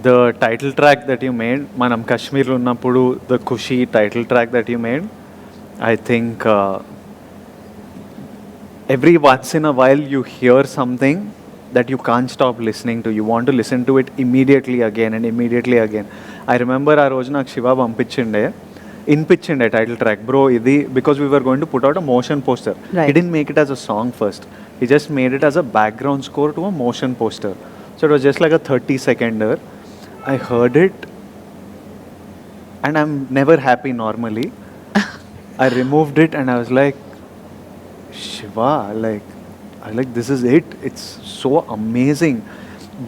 the title track that you made, మనం కశ్మీర్లో ఉన్నప్పుడు the Kushi title track that you made, I think every once in a while you hear something that you can't stop listening to. You want to listen to it immediately again and immediately again. I remember ఆ రోజు నాకు Shiva వినిపించిండే title track bro ఇది, because we were going to put out a motion poster. Right. He didn't make it as a song first. He just made it as a background score to a motion poster. So it was just like a 30-seconder. I heard it and I'm never happy normally. I removed it and I was like, Shiva, like this is it. It's so amazing.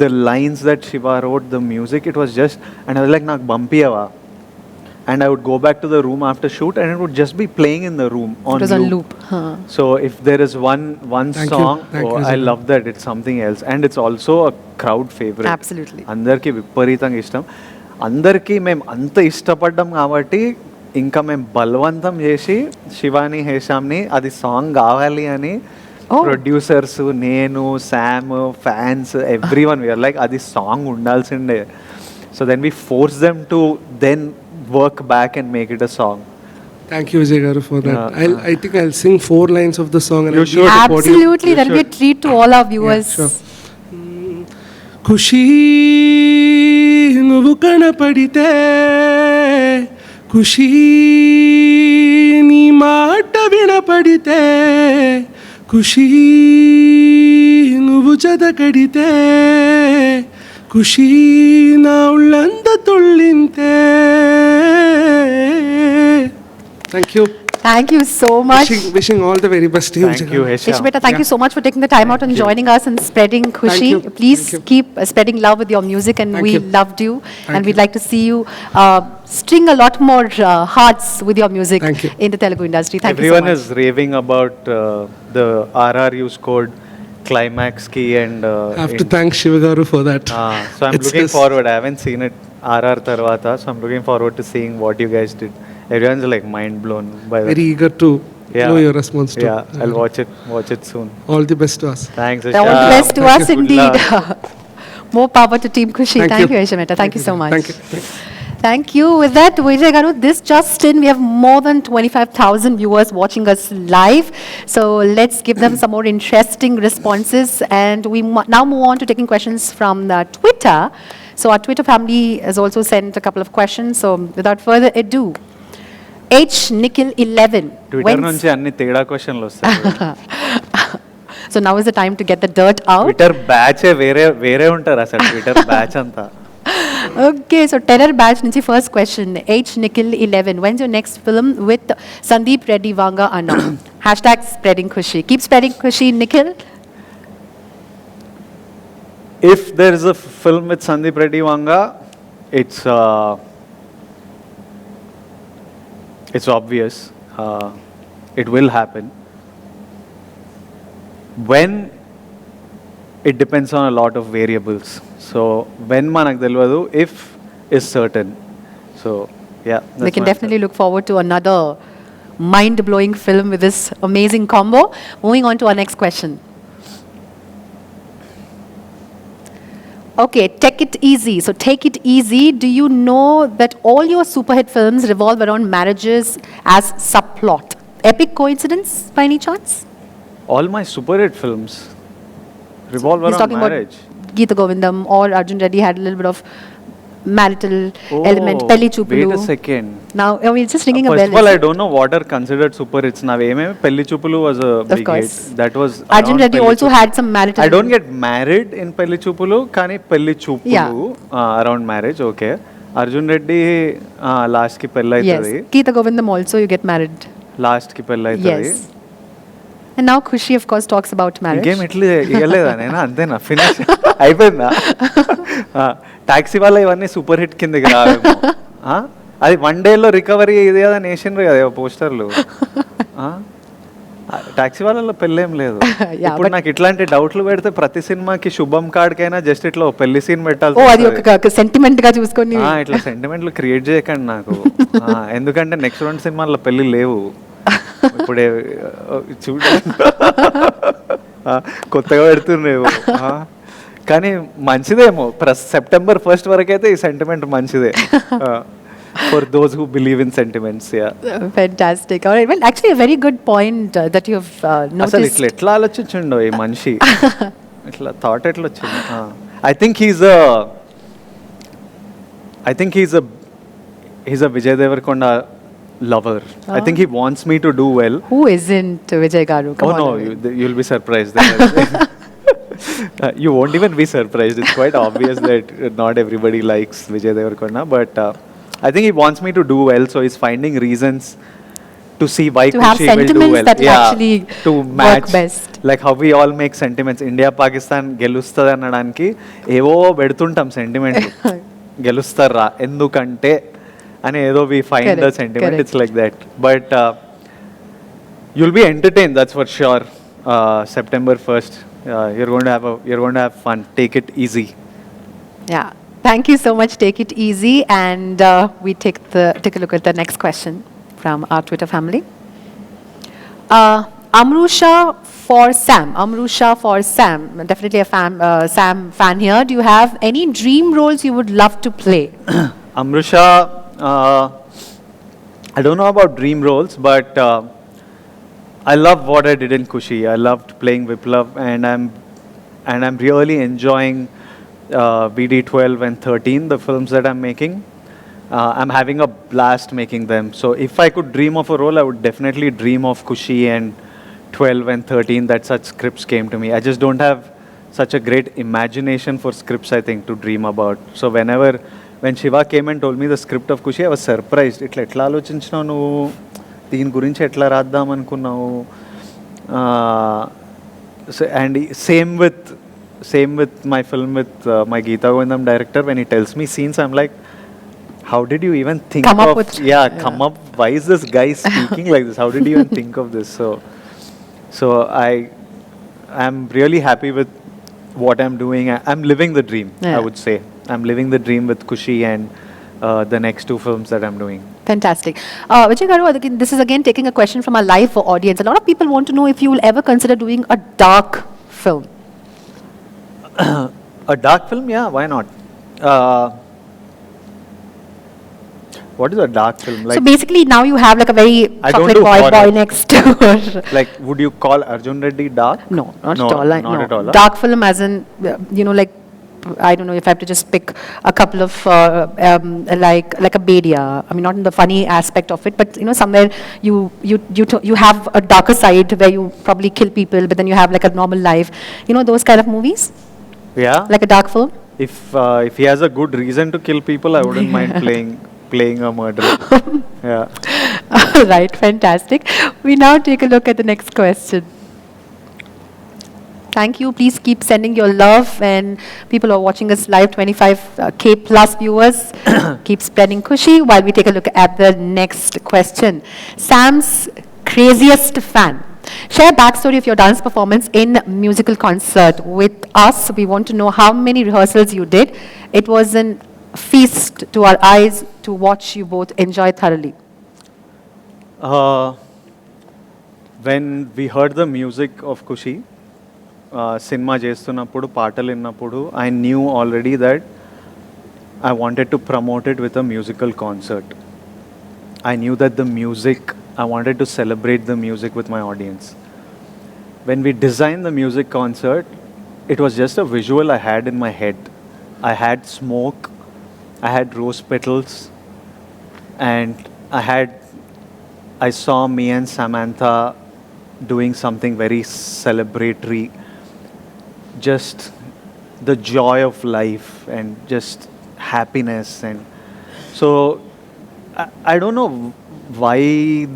The lines that Shiva wrote, the music, it was just, and I was like, nak bumpy ava. And I would go back to the room after shoot and it would just be playing in the room on It was loop. on loop. Huh. So if there is one Thank you. song, Thank you, I Shiva. love that. It's something else. And it's also a crowd favorite. Absolutely. అందరికీ విపరీతంగా ఇష్టం. అందరికీ మేము అంత ఇష్టపడ్డాం కాబట్టి ఇంకా మేము బలవంతం చేసి శివాని హేషామ్ని అది సాంగ్ కావాలి అని Oh. ప్రొడ్యూసర్స్, నేను, Sam, fans, every one we're like అది సాంగ్ ఉండాల్సిందే. So then we force them to then work back and make it a song. Thank you, Vijay Garu, for that. Yeah. I think I'll sing 4 lines of the song and You I'll should. give it to audio. Absolutely, You that'll be a treat to all our viewers. Yeah, sure. ఖుషీ నువ్వు కనపడితే, ఖుషీ నీ మాట వినపడితే, ఖుషీ నువ్వు జతకడితే, ఖుషీ నా ఉళ్ళంత తొళ్ళింతే. Thank you. Thank you so much. Wishing all the very best to you. Thank you, Hesham. Ishbeta, thank you so much for taking the time out and joining us and spreading Kushi. you. Please Thank you. keep spreading love with your music, and Thank we you. loved you. And Thank we'd you. like to see you string a lot more hearts with your music Thank you. in the Telugu industry. Thank Everyone you so much. is raving about the RR you scored, climax key, and I have to thank Shiva Garu for that. so I'm It's looking this- forward. I haven't seen it RR tarvata, so I'm looking forward to seeing what you guys did. Everyone's like mind blown by that. Very eager to know your response to. Yeah, I'll watch it soon. All the best to us. Thanks, All the Isha. best to Thank us you. Good indeed. luck. More power to Team Kushi. Thank Thank you. you, Ishbeta. Thank you so much. Thank you. Thank you. With that, Vijay Garu, this just in, we have more than 25,000 viewers watching us live. So let's give them some more interesting responses. And we now move on to taking questions from Twitter. So our Twitter family has also sent a couple of questions. So without further ado, H Nikhil 11. Twitter నుంచి అన్ని తేడా క్వశ్చన్లు వస్తాయి. So now is the time to get the dirt out. Twitter batch వేరే ఉంటారు అసలు, Twitter batch అంతా. Okay, so Terror Batch Nunchi first question. H Nikhil 11. When's your next film with Sandeep Reddy Vanga Anna? Hashtag spreading Kushi. Keep spreading Kushi, Nikhil. If there is a film with Sandeep Reddy Vanga, it's obvious. It will happen. When, it depends on a lot of variables. So when manaku telvadu, if is certain. So yeah, We that's can my definitely look forward to another mind-blowing film with this amazing combo. Moving on to our next question. Okay, take it easy. So take it easy. Do you know that all your super hit films revolve around marriages as subplot? Epic coincidence by any chance? All my super hit films revolve He's around talking marriage. about Geeta Govindam or Arjun Reddy had a little bit of marital element. Oh, Pelli Chupulu. wait a second. Now, we're just ringing a First bell. of all, I don't know what are considered super hits. Now, Pelli Chupulu was a Of big course. hit. That was Arjun around Reddy Pelli also Chupulu. had some marital. I don't get married in Pelli Chupulu, kani Pelli Chupulu Yeah. around marriage, okay. Arjun Reddy last ki pelli Yes. aitadi. Geeta Govindam also you get married. Last ki pelli aitadi. Yes. And now Kushi, of course, talks about marriage. ఇంకేం ఇట్లా ఇవ్వలేదా నేను, అంతేనా, finish అయిపోయిందా? Taxi వల్ల ఇవన్నీ super hit కిందకి రావేమో. అది 1 day రికవరీ ఇది కదా నేషన్ కదా పోస్టర్లు. టాక్సీ వాళ్ళలో పెళ్ళేం లేదు. Yeah, ఇప్పుడు నాకు ఇట్లాంటి డౌట్లు పెడితే ప్రతి సినిమాకి శుభం కార్డ్కైనా జస్ట్ ఇట్లా ఓ పెళ్లి సీన్ పెట్టాలి. ఓ అది ఒక సెంటిమెంట్ గా చూసుకొని ఇట్లా సెంటిమెంట్లు క్రియేట్ చేయకండి నాకు. ఎందుకంటే నెక్స్ట్ 2 సినిమాల్లో పెళ్లి లేవు. ఇప్పుడే చూడ కొత్తగా పెడుతున్నావు. కానీ మంచిదేమో, సెప్టెంబర్ 1st వరకైతే ఈ సెంటిమెంట్ మంచిదే. For those who believe in sentiments, yeah. Fantastic. All right. Well, actually, a very good point that you've అసలు noticed. ఇట్లా ఎట్లా ఆలోచించుండో ఈ మనిషి, ఇట్లా థాట్ ఎట్లా వచ్చింది. I think he's a Vijay Devarakonda lover. I think he wants me to do well. Who isn't Vijay Garu? Come on. No, you'll be surprised. You won't even be surprised. It's quite obvious that not everybody likes Vijay Devarakonda, but I think he wants me to do well, so he's finding reasons to see why To have Kushi will do sentiments well. that will actually to work match best. like how we all make sentiments. India Pakistan గెలుస్తుంది అనడానికి ఏవో పెడుతుంటాం sentiment. గెలుస్తారా ఎందుకంటే అని ఏదో we find the Correct, sentiment. correct. It's like that. But you'll be entertained, that's for sure. September 1st, you're going to have fun. Take it easy. Yeah. Thank you so much. Take it easy, and we take a look at the next question from our Twitter family. Amrusha for Sam. Amrusha for Sam. Definitely a Sam fan here. Do you have any dream roles you would love to play? Amrusha, I don't know about dream roles, but I love what I did in Kushi. I loved playing Viplav, and I'm really enjoying VD12 and 13, the films that I'm making. I'm having a blast making them. So if I could dream of a role, I would definitely dream of Kushi and 12 and 13, that such scripts came to me. I just don't have such a great imagination for scripts, I think, to dream about. So when Shiva came and told me the script of Kushi, I was surprised. Itla etla aloచింchinavu nuvu, దీని గురించి ఎట్లా రాద్దాం అనుకున్నావు. And same with my film with my Geeta Govindam director. When he tells me scenes, I'm like, how did you even think Come up of with- come up, why is this guy speaking like this? How did you even think of this? So I'm really happy with what I'm doing. I'm living the dream. Yeah. I would say I'm living the dream with Kushi and the next 2 films that I'm doing. Fantastic. Vijay Garu, again, this is again taking a question from our live audience. A lot of people want to know if you will ever consider doing a dark film. A dark film? Yeah, why not? What is a dark film? So basically, now you have like a very I don't chocolate do boy horror. next door. Like, would you call Arjun Reddy dark? No, not at all. Not No. at all. Huh? Dark film as in, like, I don't know if I have to just pick a couple of, like a Bedia. I mean, not in the funny aspect of it, but, somewhere you have a darker side where you probably kill people, but then you have like a normal life. Those kind of movies? Yeah. Like a dark film? If he has a good reason to kill people, I wouldn't mind playing a murderer. Yeah. All right, fantastic. We now take a look at the next question. Thank you. Please keep sending your love, and people are watching us live, 25K plus viewers. Keep spreading Kushi while we take a look at the next question. Sam's craziest fan. Share backstory of your dance performance in musical concert with us. We want to know how many rehearsals you did. It was a feast to our eyes to watch you both enjoy thoroughly. When we heard the music of Kushi, cinema చేస్తున్నప్పుడు పాటలు విన్నప్పుడు I knew already that I wanted to promote it with a musical concert. I knew that the music, I wanted to celebrate the music with my audience. When we designed the music concert, it was just a visual I had in my head. I had smoke, I had rose petals, and I saw me and Samantha doing something very celebratory. Just the joy of life and just happiness. And so I don't know why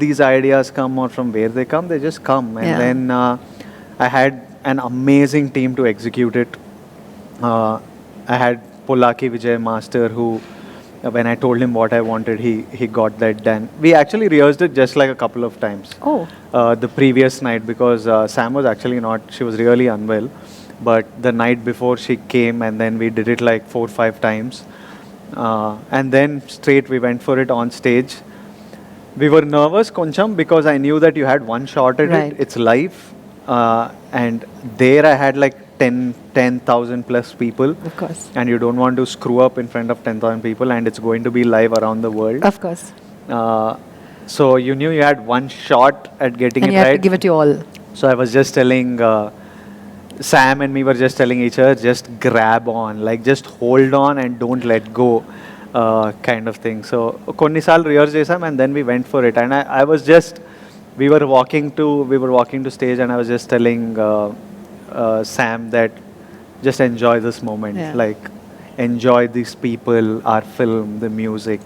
these ideas come or from where they come. They just come. And Yeah. then I had an amazing team to execute it. I had Polaki Vijay Master, who when I told him what I wanted, he got that done. We actually rehearsed it just like a couple of times. Oh. The previous night, because Sam was actually not, she was really unwell. But the night before she came, and then we did it like 4-5 times. And then straight we went for it on stage. We were nervous, Koncham, because I knew that you had one shot at Right. it. It's live. And there I had like 10,000 plus people. Of course. And you don't want to screw up in front of 10,000 people, and it's going to be live around the world. Of course. So you knew you had one shot at getting And it you have right. to give it your all. So I was just telling Sam and me were just telling each other, just grab on, like just hold on and don't let go, kind of thing. So konnisal rehearse chesam, and then we went for it. And I was just, we were walking to stage, and I was just telling Sam that just enjoy this moment, Yeah. like enjoy these people, our film, the music.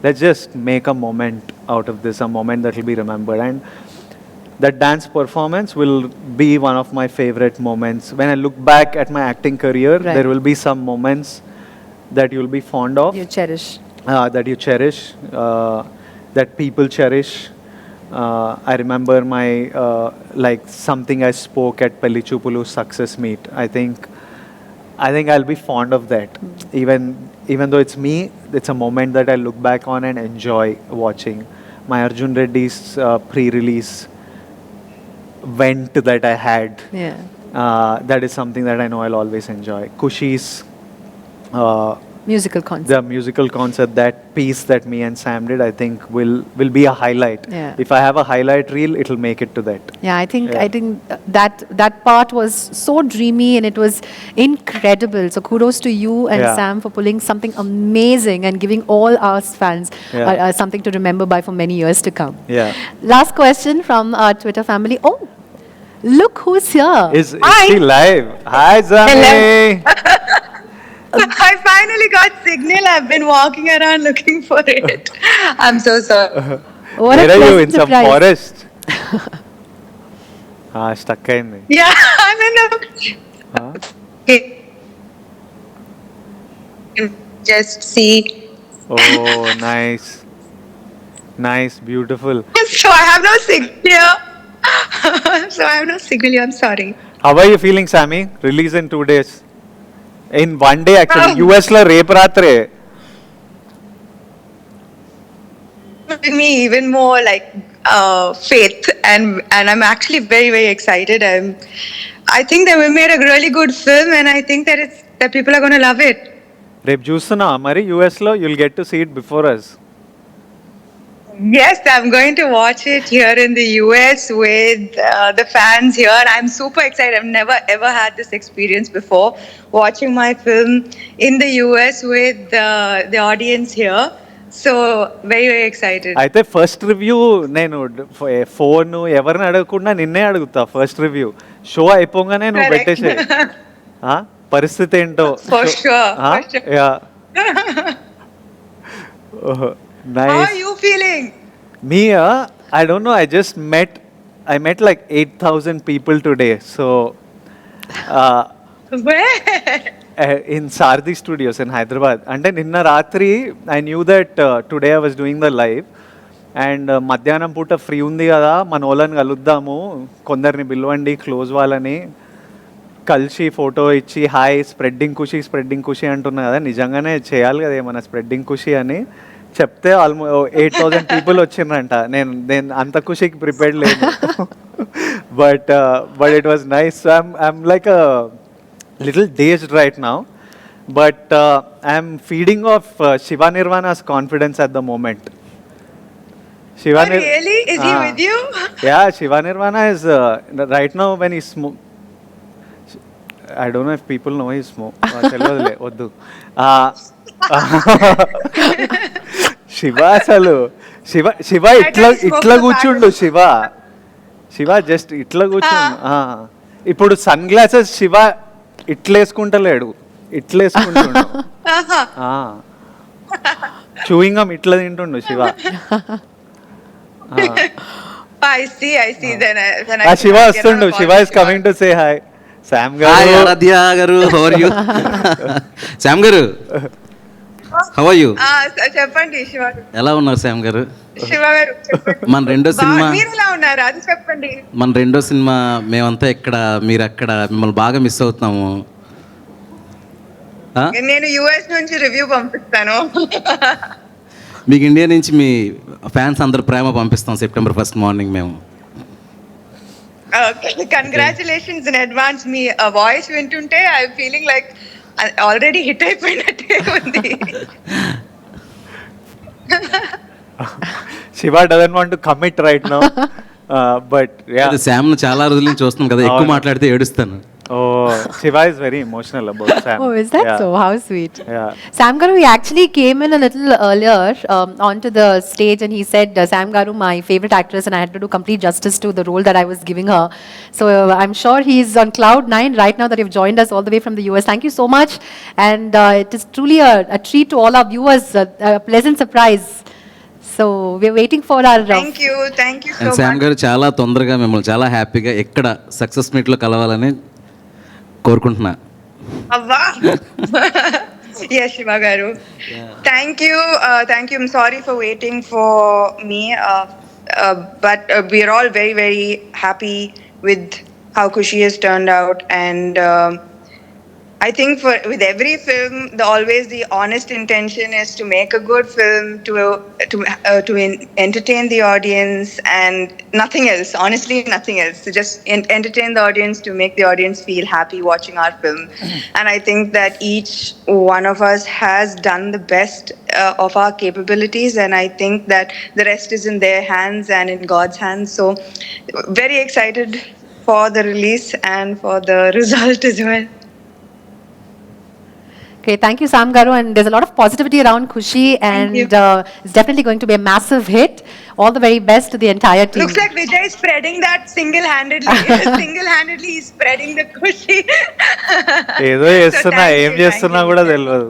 Let's just make a moment out of this, a moment that will be remembered. And that dance performance will be one of my favorite moments. When I look back at my acting career, Right. there will be some moments that you'll be fond of, You cherish. that you cherish, that people cherish. I remember my, like something I spoke at Pellichupulu's success meet. I think I'll be fond of that. Even though it's me, it's a moment that I look back on and enjoy watching. My Arjun Reddy's pre-release vent that I had, Yeah. that is something that I know I'll always enjoy. Kushi's, Musical concert. the musical concert, that piece that me and Sam did, I think will be a highlight. Yeah. If I have a highlight reel, it'll make it to that. Yeah, I think Yeah. that part was so dreamy and it was incredible. So kudos to you and Yeah. Sam for pulling something amazing and giving all us fans Yeah. something to remember by for many years to come. Yeah. Last question from our Twitter family. Oh, look who's here. Is she live? Hi, Zami. I finally got signal. I've been walking around looking for it. I'm so sorry. What a Where are you? pleasant In some surprise. forest? Stuck in. Yeah, I'm in Huh? a. Just see. Oh, nice. Nice, beautiful. So I have no signal. So I have no signal. I'm sorry. How are you feeling, Sammy? Release in 2 days. In 1 day, actually. Um, US la rape ratre. Giving me even more like faith, and I'm actually very very excited. I think that we made a really good film, and I think that people are going to love it. Rape చూస్తున్నావా మరి US లో? You'll get to see it before us. Yes, I'm going to watch it here in the US with the fans here. I'm super excited. I've never ever had this experience before, watching my film in the US with the audience here. So very very excited. అయితే first review నేను phone ఎవరిని అడగకుండా నిన్నే అడుగుతా. First review show అయిపోగానే నువ్వు Correct. పెట్టేసే పరిస్థితి ఏంటో. For sure, for sure. Yeah How are nice. you feeling? Me, I don't know. I met like 8,000 people today. So, Where? in Sardi Studios in Hyderabad. And then ninna ratri, I knew that today I was doing the live. And మధ్యాహ్నం పూట free ఉంది కదా, మన వాళ్ళని కలుద్దాము, కొందరిని పిలవండి close వాళ్ళని, కలిసి ఫోటో ఇచ్చి హాయ్ స్ప్రెడ్డింగ్ ఖుషి అంటున్నా కదా, నిజంగానే చేయాలి కదా ఏమన్నా స్ప్రెడ్డింగ్ ఖుషి అని చెప్తే ఆల్మోస్ట్ 8,000 పీపుల్ వచ్చిండ్రంట. నేను అంత ఖుషికి ప్రిపేర్డ్ లేదు. But it was nice. I'm like a little dazed right now, but I'm feeding off Shiva Nirvana's confidence at the moment. Oh, really? Is he with you? Yeah, Shiva Nirvana is right now when he smoke. I don't know if people know he smoke. తెలియదులే, వద్దు. శివ అసలు శివ ఇట్లా కూర్చుండు. Shiva just ఇట్లా కూర్చుండు. ఇప్పుడు sunglasses Shiva ఇట్లేసుకుంటలేడు, ఇట్లేసుకుంటుండు. చూయింగ్ గమ్ ఇట్లా తింటుండు Shiva. I see. Then I Shiva వస్తుండు. Shiva is coming to say hi. Sam hi గారు. ఆరాధ్య గారు, హౌ ఆర్ యు? శామ్ గారు హౌ ఆర్ యూ? చెప్పండి శివ గారు. ఎలా ఉన్నారు శ్యామ్ గారు? శివ గారు చెప్పండి. మన రెండో సినిమా మీరు ఎలా ఉన్నారు అది చెప్పండి. మన రెండో సినిమా మేమంతా ఎక్కడ మీరు అక్కడ మిమ్మల్ని బాగా మిస్ అవుతున్నాము. ఆ? నేను యుఎస్ నుంచి రివ్యూ పంపిస్తాను. మీకు ఇండియా నుంచి మీ ఫ్యాన్స్ అందరు ప్రేమ పంపిస్తాం September 1st మార్నింగ్ మేము. Congratulations in advance. మీ వాయిస్ వింటుంటే I feeling like already hit అయిపోయినట్టే ఉంది. Shiva doesn't want to commit right now, but yeah. అది శామ్ను చాలా రోజుల నుంచి చూస్తున్నాం కదా, ఎక్కువ మాట్లాడితే ఏడుస్తాను. Oh, Shiva is very emotional about Sam. Oh, is that Yeah. so? How sweet. Yeah. Sam Garu, he actually came in a little earlier onto the stage and he said, Sam Garu, my favorite actress, and I had to do complete justice to the role that I was giving her. So I'm sure he's on cloud 9 right now that you've joined us all the way from the US. Thank you so much. And it is truly a treat to all our viewers, a pleasant surprise. So we're waiting for our... thank you so and Sam much. గారు చాలా తొందరగా మిమ్మల్ని చాలా హ్యాపీగా ఎక్కడ success మీట్లో కలవాలని కోరుకుంటున్నా. అవ్వా. Yes, Shiva garu. Thank you. I'm sorry for waiting for me, but we are all very, very happy with how Kushi has turned out, and I think with every film, always the honest intention is to make a good film, to entertain the audience, and nothing else. Honestly, nothing else. To just entertain the audience, to make the audience feel happy watching our film. And I think that each one of us has done the best of our capabilities, and I think that the rest is in their hands and in God's hands. So, very excited for the release and for the result as well. Okay, thank you, Sam Garu. And there's a lot of positivity around Kushi, and it's definitely going to be a massive hit. All the very best to the entire team. Looks like Vijay is spreading that single-handedly. Single-handedly, he's spreading the Kushi. ఏదో చేస్తున్నా, ఏం చేస్తున్నా కూడా తెలియదు.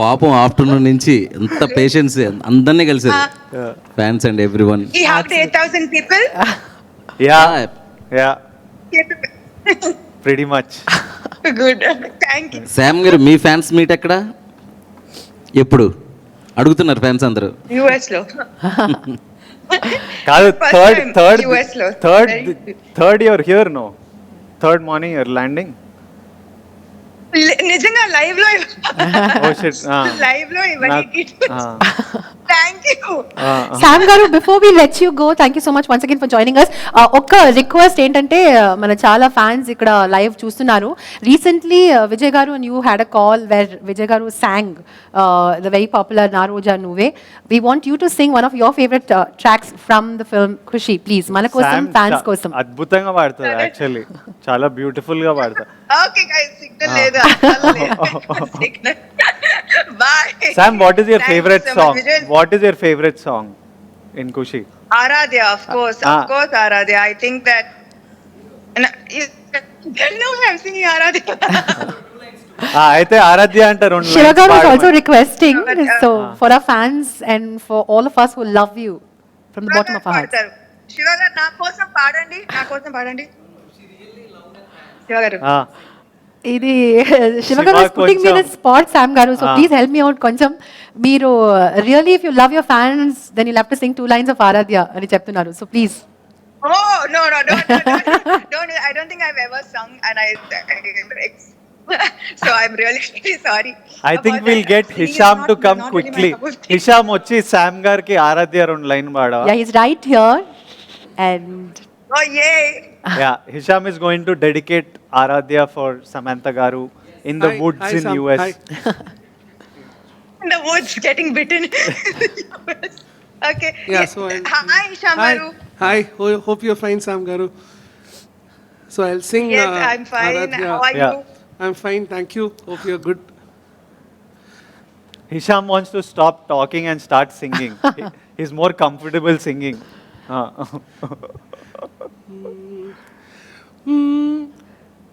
పాపం afternoon నుంచి ఎంత patience, అందరినీ కలిసారు fans and everyone. He hugged 8,000 people. Yeah, pretty much. Good. Thank you. Sam గారు, మీ ఫ్యాన్స్ మీట్ ఎక్కడ ఎప్పుడు అడుగుతున్నారు ఫ్యాన్స్ అందరూ? US లో. కాదు, US లో. Third you're here, no? Third morning you're landing. నిజంగా లైవ్ లో. Oh shit. లైవ్ లో ఇవన్నీ. Thank you. Sam Garu, before we let you go, thank you so much once again for joining us. ఒక్క request ఏంటంటే, మన చాలా fans ఇక్కడ live చూస్తున్నారు. రీసెంట్లీ విజయ్ గారు and you had a call where Vijay Garu sang the very popular Na Roja Nuve. We want you to sing one of your favorite tracks from the film Kushi, please. మన కోసం, fans కోసం. అద్భుతంగా పాడతారు actually, చాలా beautiful గా పాడతారు. Okay guys, signal లేదు. Signal. Bye. Sam, what is your Thank favorite you so song? much, Vijay. What is your favorite song in Kushi? Aradhya, of course, Aradhya. I think that. No, I'm singing Aradhya. అయితే ఆరాధ్య అంటే రెండు Shiva Garu is lines also పాడమని. requesting, so for our fans and for all of us who love you from the bottom of our hearts. Shiva గారు నా కోసం పాడండి, నా కోసం పాడండి. శివ గారు. ఇది Shiva Garu is putting me in a spot, Sam Garu, so please help me out కొంచెం. మీరు really, if you love your fans, then you'll have to sing 2 lines of Aradhya అని చెప్తున్నారు, so please. Oh, no, don't. I don't think I've ever sung, and so I'm really sorry. I think we'll get Hisham to come quickly. Hisham వచ్చి Sam గారికి ఆరాధ్య రెండు line పాడవా? Yeah, he's right here, and Oh, yay. Yeah, Hisham is going to dedicate Aradhya for Samantha Garu in the woods in Sam. US. Hi. In the woods, getting bitten. Okay. Yeah, so Hi, Shamaru. Hi. Hope you're fine, Sam Garu. So I'll sing. Yes, I'm fine. Aradhya. How are Yeah. you? I'm fine, thank you. Hope you're good. Hisham wants to stop talking and start singing. He's more comfortable singing.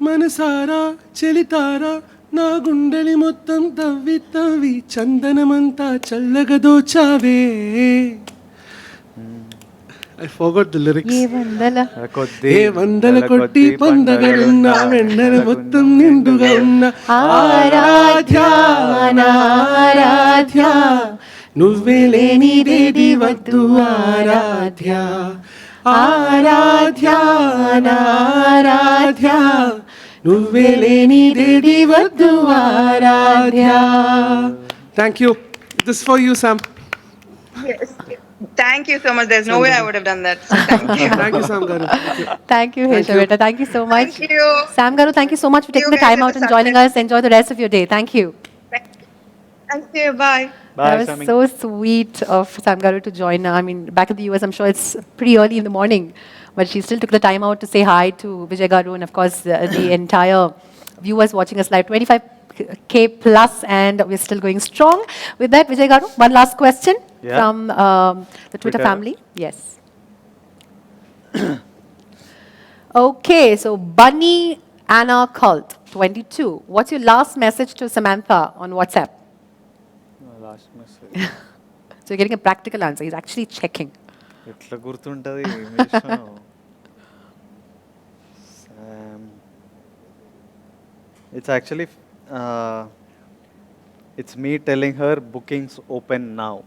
మనసారా చెలితారా నా గుండెలి మొత్తం తవ్వి తవ్వి చందనమంతా చల్లగా దోచావే. I forgot the lyrics. ఏ వందల కొద్ది ఏ వందల కొట్టి పండగలున్న వెన్నెల మొత్తం నిండుగా ఉన్న ఆరాధ్య ఆరాధ్య నువ్వే లేనిదేది వద్దు ఆరాధ్య ఆరాధ్య ఆరాధ్య నువ్వే లేనిదేది వద్దు ఆరాధ్య. Thank you. This is for you, Sam. Yes. Thank you so much. There's no way I would have done that. So thank you. Thank you, Sam Garu. Thank you. Thank you, Hesha Beta. Thank you so much. Thank you. Sam Garu, thank you so much for taking the guys time are out the and joining success. us. Enjoy the rest of your day. Thank you. Thank you. Bye. Bye, That was Sammy. so sweet of Sam Garu to join. I mean, back in the US, I'm sure it's pretty early in the morning, but she still took the time out to say hi to Vijay Garu and, of course, the entire viewers watching us live, 25K plus, and we're still going strong. With that, Vijay Garu, one last question Yeah. from the Twitter Twitter. family. Yes. Okay, so Bunny Anna Cult, 22. What's your last message to Samantha on WhatsApp? Last message. So you're getting a practical answer. He's actually checking. ఎట్లా గుర్తుంటుంది ఇంగ్లీష్లో? It's actually it's me telling her bookings open now,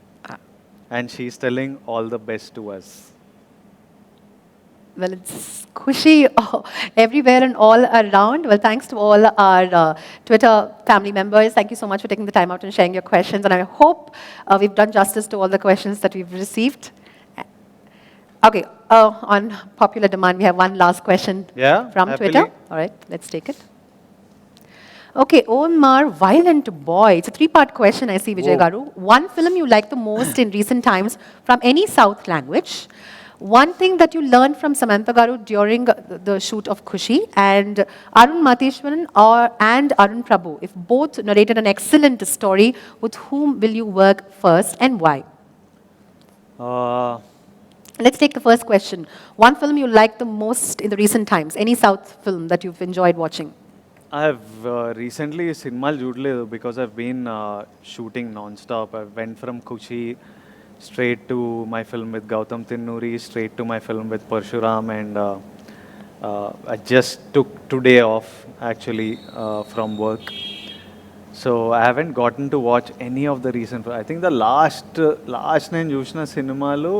and she's telling all the best to us. Well, it's Kushi everywhere and all around. Well, thanks to all our Twitter family members. Thank you so much for taking the time out and sharing your questions. And I hope we've done justice to all the questions that we've received. Okay, on popular demand, we have one last question Yeah, from happily. Twitter. All right, let's take it. Okay, Omar, Violent Boy. It's a three-part question, I see, Vijay Whoa. Garu. One film you like the most in recent times from any South language. One thing that you learned from Samantha Garu during the shoot of Kushi, and Arun Mateshwaran and Arun Prabhu, if both narrated an excellent story, with whom will you work first and why? Uh, Let's take the first question. One film you like the most in the recent times, any South film that you've enjoyed watching? I've recently సినిమాలు చూడలేదు because I've been shooting non-stop. I went from Kushi straight to my film with Gautam Tinnuri, straight to my film with Parshuram, and I just took today off actually from work. So I haven't gotten to watch any of the recent. I think the last నేను చూసిన సినిమాలో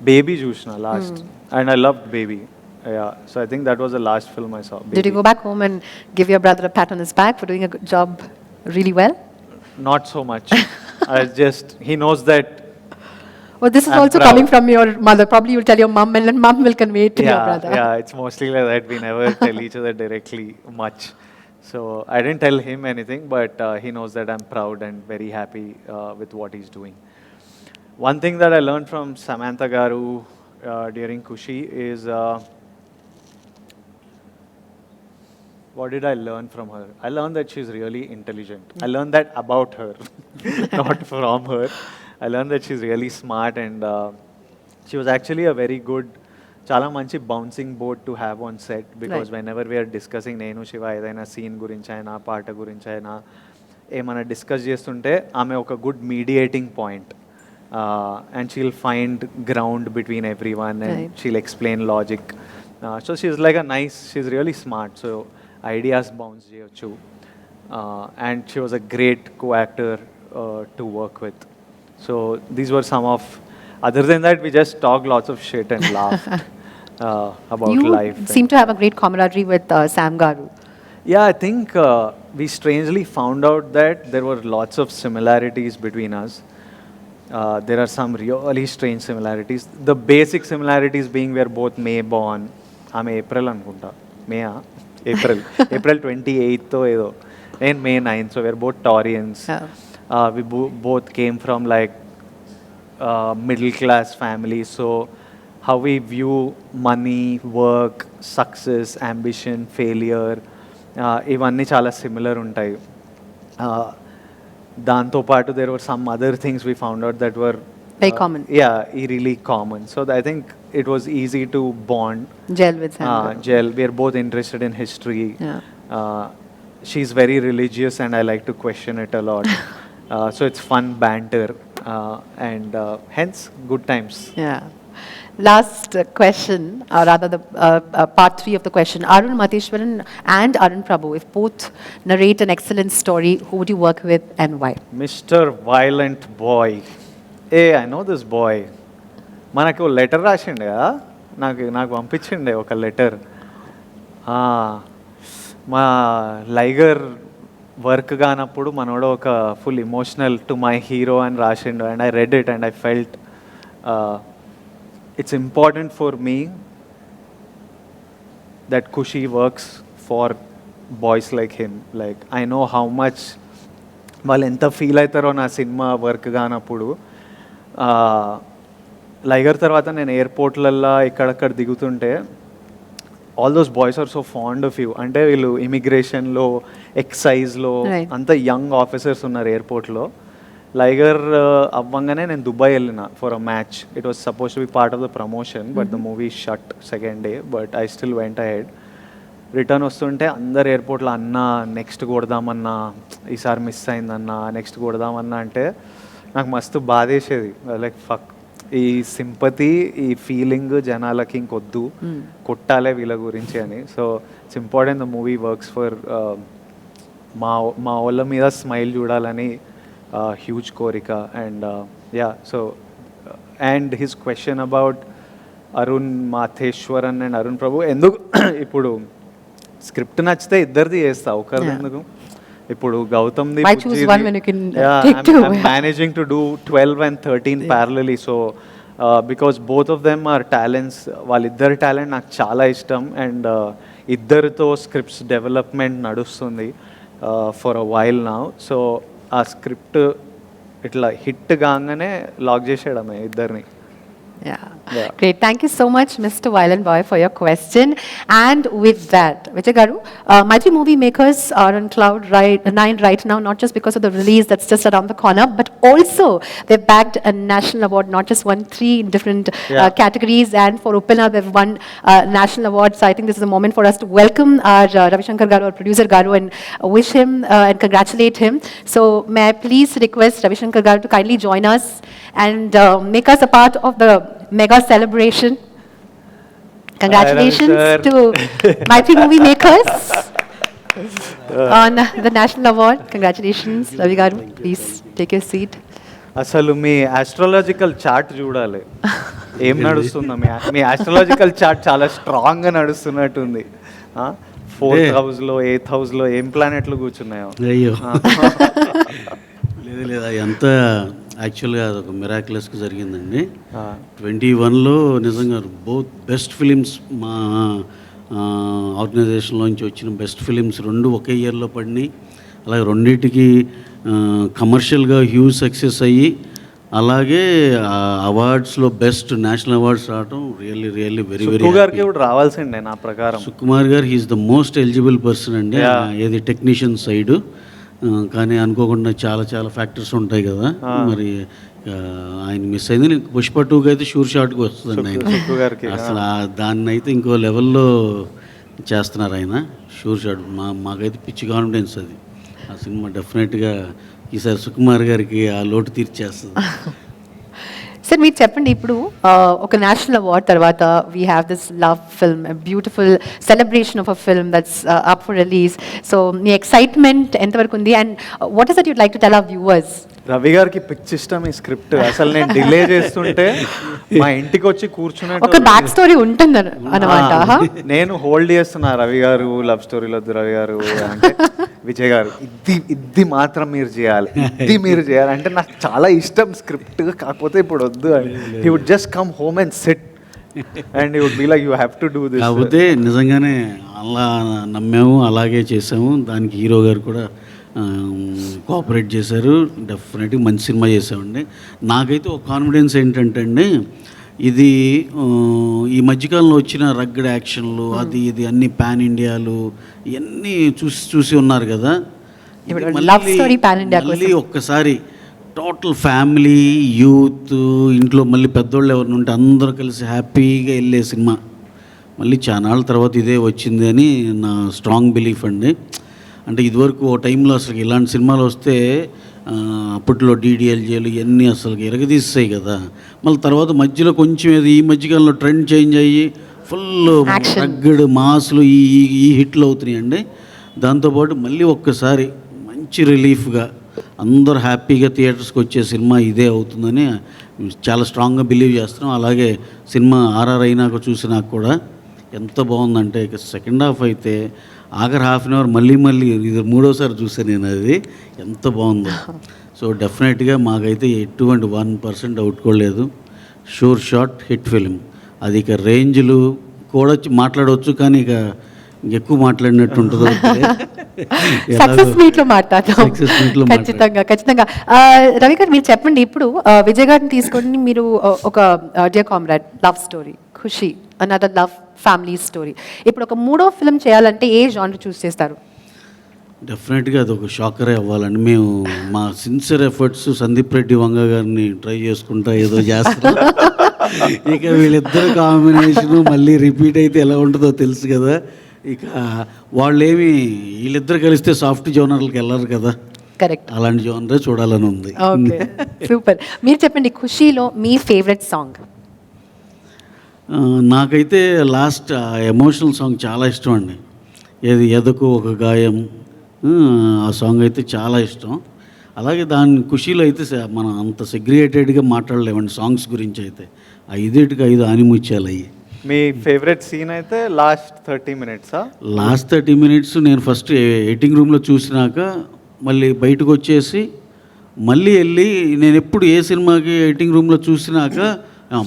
Baby చూసిన last, and I loved Baby. Yeah, so I think that was the last film I saw. Did you Baby. go back home and give your brother a pat on his back for doing a good job really well? Not so much. He knows that. Well, this is I'm also proud. coming from your mother. Probably you'll tell your mum and then mum will convey it to your brother. Yeah, it's mostly like that. We never tell each other directly much. So I didn't tell him anything, but he knows that I'm proud and very happy with what he's doing. One thing that I learned from Samantha Garu during Kushi is what did I learn from her? I learned that she's really intelligent. I learned that about her, not from her. I learned that she's really smart, and she was actually a very good, చాలా మంచి bouncing board to have on set because whenever we're discussing నేను శివ ఏదైనా scene గురించి అయినా పాట గురించి అయినా ఏమైనా డిస్కస్ చేస్తుంటే ఆమె ఒక good mediating point and she'll find ground between every one and she'll explain logic so she's like a nice she's really smart so ideas bounce చేయొచ్చు and she was a great co actor to work with so these were some of other than that we just talked lots of shit and laughed about You life. seem to have a great camaraderie with Sam Garu. Yeah, I think we strangely found out that there were lots of similarities between us. There are some really strange similarities. The basic similarities being we are both May born. I'm April anukunta. May April. April 28th edo. And May 9th. So we're both Taurians. We both came from like middle class family. So how we view money, work, success, ambition, failure, ఇవన్నీ చాలా similar ఉంటాయి దాంతోపాటు there were some other things we found out that were Very common. Yeah, really common. So I think it was easy to bond. Gel with Sam Garu. Gel. We are both interested in history. Yeah. She's very religious and I like to question it a lot. So it's fun banter and hence good times. Yeah. last question, or rather the part 3 of the question. Arun Matheshwaran and Arun Prabhu, if both narrate an excellent story, who would you work with and why? Mr. Violent Boy. Hey, I know this boy. మనకు letter రాసిండే కదా, నాకు పంపించిండే ఒక letter. మా లైగర్ work కానప్పుడు మనోడు ఒక full emotional to my hero అని రాసిండు. And I read it and I felt it's important for me that Kushi works for boys like him. Like, I know how much వాళ్ళు ఎంత ఫీల్ అవుతారో నా సినిమా వర్క్ కానప్పుడు. లైగర్ తర్వాత నేను ఎయిర్పోర్ట్లల్లో ఇక్కడక్కడ దిగుతుంటే all those boys are so fond of you. అంటే వీళ్ళు ఇమిగ్రేషన్లో, ఎక్సైజ్లో అంత యంగ్ ఆఫీసర్స్ ఉన్నారు ఎయిర్పోర్ట్లో. లైగర్ అవ్వంగానే నేను దుబాయ్ వెళ్ళిన for a match. It was suppose to be part of the promotion, but the movie shut second day, but I still vent ahead. Return వస్తుంటే అందరు ఎయిర్పోర్ట్లో అన్నా నెక్స్ట్ కొడదామన్నా, ఈసారి మిస్ అయిందన్నా, నెక్స్ట్ కొడదామన్నా అంటే నాకు మస్తు బాధేసేది. లైక్ ఫక్, ఈ సింపతి, ఈ ఫీలింగ్ జనాలకి ఇంకొద్దు, కొట్టాలే వీళ్ళ గురించి అని. So it's important the movie works for మా వాళ్ళ మీద స్మైల్ చూడాలని huge korika. And yeah, so and his question about Arun Matheshwaran and Arun Prabhu, ఎందుకు ఇప్పుడు స్క్రిప్ట్ నచ్చితే ఇద్దరిది చేస్తా, ఒకరిది ఎందుకు? ఇప్పుడు గౌతమ్ది managing to do 12 and 13 parallelly, so because both of them are talents. వాళ్ళిద్దరి టాలెంట్ నాకు చాలా ఇష్టం. అండ్ ఇద్దరితో స్క్రిప్ట్స్ డెవలప్మెంట్ నడుస్తుంది for a while now. So ఆ స్క్రిప్ట్ ఇట్లా హిట్ కాగానే లాక్ చేసేయడమే ఇద్దరిని. Yeah. Great. Thank you so much, Mr. Violent Boy, for your question. And with that, Vijay Garu, Maitri movie makers are on cloud 9 right now, not just because of the release that's just around the corner, but also they've bagged a national award, not just one, 3 in different categories. And for Upena, they've won national awards. So I think this is a moment for us to welcome our Ravi Shankar Garu, our producer Garu, and wish him and congratulate him. So may I please request Ravi Shankar Garu to kindly join us and make us a part of the mega celebration. Congratulations to Maitri movie makers on the national award. Congratulations, Ravi Garu. Please take your seat. అసలు మీ astrological chart చూడాలి, ఏం నడుస్తుందో. మీ astrological chart చాలా స్ట్రాంగ్గా నడుస్తున్నట్టుంది. 4th హౌస్లో, 8th హౌస్లో ఏం ప్లానెట్లు కూర్చున్నాయో. అయ్యో లేదు లేదు, ఎంత యాక్చువల్గా అదొక మిరాక్యులస్గా జరిగిందండి. 21లో నిజంగా బోత్ బెస్ట్ ఫిలిమ్స్, మా ఆర్గనైజేషన్లోంచి వచ్చిన బెస్ట్ ఫిలిమ్స్ 2 ఒకే ఇయర్లో పడినాయి. అలాగే రెండింటికి కమర్షియల్గా హ్యూజ్ సక్సెస్ అయ్యి, అలాగే అవార్డ్స్లో బెస్ట్ నేషనల్ అవార్డ్స్ రావడం రియల్లీ రియల్లీ వెరీ వెరీ. గారికి కూడా రావాల్సిందే నా ప్రకారం. Sukumar garu he is the most eligible person అండి, ఏది టెక్నీషియన్ సైడు. కానీ అనుకోకుండా చాలా చాలా ఫ్యాక్టర్స్ ఉంటాయి కదా, మరి ఆయన మిస్ అయింది. నేను పుష్ప 2కి అయితే షూర్ షాట్కి వస్తుందండి ఆయన. అసలు దాన్ని అయితే ఇంకో లెవెల్లో చేస్తున్నారు ఆయన, షూర్ షాట్. మాకైతే పిచ్చి కాన్ఫిడెన్స్ అది. ఆ సినిమా డెఫినెట్గా ఈసారి సుకుమార్ గారికి ఆ లోటు తీర్చేస్తుంది. సార్ మీరు చెప్పండి, ఇప్పుడు ఒక నేషనల్ అవార్డ్ తర్వాత we have this love film, beautiful celebration of a film that's up for release. So me excitement ఎంతవరకు ఉంది and what is that you'd like to tell our viewers? Ravi గారికి పిచ్చి ఇష్టం ఈ స్క్రిప్ట్. అసలు నేను డిలే చేస్తుంటే మా ఇంటికి వచ్చి కూర్చునే ఒక బ్యాక్ స్టోరీ ఉంటుంది అన్నమాట. నేను హోల్డ్ చేస్తున్నా, రవి గారు లవ్ స్టోరీలో వద్దు రవి గారు అంటే, విజయ్ గారు ఇది మాత్రం మీరు చేయాలి, ఇది మీరు చేయాలి అంటే నాకు చాలా ఇష్టం స్క్రిప్ట్, కాకపోతే ఇప్పుడు వద్దు అని. He would just come home and sit and you would be like you have to do this. కాకపోతే నిజంగానే అలా నమ్మాము, అలాగే చేసాము. దానికి హీరో గారు కూడా కోఆపరేట్ చేశారు. డెఫినెట్గా మంచి సినిమా చేసామండి. నాకైతే ఒక కాన్ఫిడెన్స్ ఏంటంటే అండి, ఇది ఈ మధ్యకాలంలో వచ్చిన రగ్గడ్ యాక్షన్లు అది ఇది అన్ని పాన్ ఇండియాలు ఇవన్నీ చూసి ఉన్నారు కదా. మళ్ళీ ఒక్కసారి టోటల్ ఫ్యామిలీ, యూత్, ఇంట్లో మళ్ళీ పెద్దోళ్ళు ఎవరిని ఉంటే అందరూ కలిసి హ్యాపీగా వెళ్ళే సినిమా మళ్ళీ చాలా తర్వాత ఇదే వచ్చింది అని నా స్ట్రాంగ్ బిలీఫ్ అండి. అంటే ఇదివరకు ఓ టైంలో అసలు ఇలాంటి సినిమాలు వస్తే అప్పట్లో డీడీఎల్జేలు ఇవన్నీ అసలు ఎరగదీస్తాయి కదా. మళ్ళీ తర్వాత మధ్యలో కొంచెం ఏది ఈ మధ్యకాలంలో ట్రెండ్ చేంజ్ అయ్యి ఫుల్ రగ్గడ్ మాస్లు ఈ హిట్లు అవుతున్నాయండి. దాంతోపాటు మళ్ళీ ఒక్కసారి మంచి రిలీఫ్గా అందరూ హ్యాపీగా థియేటర్స్కి వచ్చే సినిమా ఇదే అవుతుందని చాలా స్ట్రాంగ్గా బిలీవ్ చేస్తున్నాం. అలాగే సినిమా ఆర్ఆర్ అయినాక చూసినాక కూడా ఎంత బాగుందంటే ఇక సెకండ్ హాఫ్ అయితే ఆఖరి హాఫ్ అన్ అవర్ మళ్ళీ ఇది మూడోసారి చూసాను నేను. అది ఎంత బాగుందో. సో డెఫినెట్గా మాకైతే ఎటువంటి 1% డౌట్ కూడా లేదు. Sure shot hit film. అది ఇక రేంజ్లు కూడా మాట్లాడవచ్చు, కానీ ఇక ఎక్కువ మాట్లాడినట్టు ఉంటుంది. సక్సెస్ మీట్ లో మాట్లాడతాం ఖచ్చితంగా. రవి గారు మీరు చెప్పండి, ఇప్పుడు విజయ్ గారిని తీసుకొని మీరు ఒక డియర్ కామ్రేడ్ లవ్ స్టోరీ, ఖుషి అనదర్ లవ్ ఫ్యామిలీ స్టోరీ, ఇప్పుడు ఒక మూడో ఫిల్మ్ చేయాలంటే ఏ జానర్ చూస్ చేస్తారు? డెఫినెట్గా అది ఒక షాకరే అవ్వాలండి. మేము మా సిన్సియర్ ఎఫర్ట్స్ సందీప్ రెడ్డి వంగ గారిని ట్రై చేసుకుంటా ఏదో చేస్తాం. ఇక వీళ్ళిద్దరు కాంబినేషను మళ్ళీ రిపీట్ అయితే ఎలా ఉంటుందో తెలుసు కదా. ఇక వాళ్ళేమి వీళ్ళిద్దరు కలిస్తే సాఫ్ట్ జోనర్లకు వెళ్ళరు కదా. కరెక్ట్, అలాంటి జోనరే చూడాలని ఉంది. Okay, super. మీరు చెప్పండి, ఖుషీలో మీ ఫేవరెట్ సాంగ్? నాకైతే లాస్ట్ ఎమోషనల్ సాంగ్ చాలా ఇష్టం అండి. ఏది ఎదకు ఒక గాయం, ఆ సాంగ్ అయితే చాలా ఇష్టం. అలాగే దాని ఖుషీలో అయితే మనం అంత సెగ్రిగేటెడ్గా మాట్లాడలేమండి సాంగ్స్ గురించి. అయితే 5 ఆనిముత్యాలు అయ్యి. మీ ఫేవరెట్ సీన్ అయితే లాస్ట్ 30 minutes? లాస్ట్ 30 minutes నేను ఫస్ట్ ఎడిటింగ్ రూమ్లో చూసినాక మళ్ళీ బయటకు వచ్చేసి మళ్ళీ వెళ్ళి నేను ఎప్పుడు ఏ సినిమాకి ఎడిటింగ్ రూమ్లో చూసినాక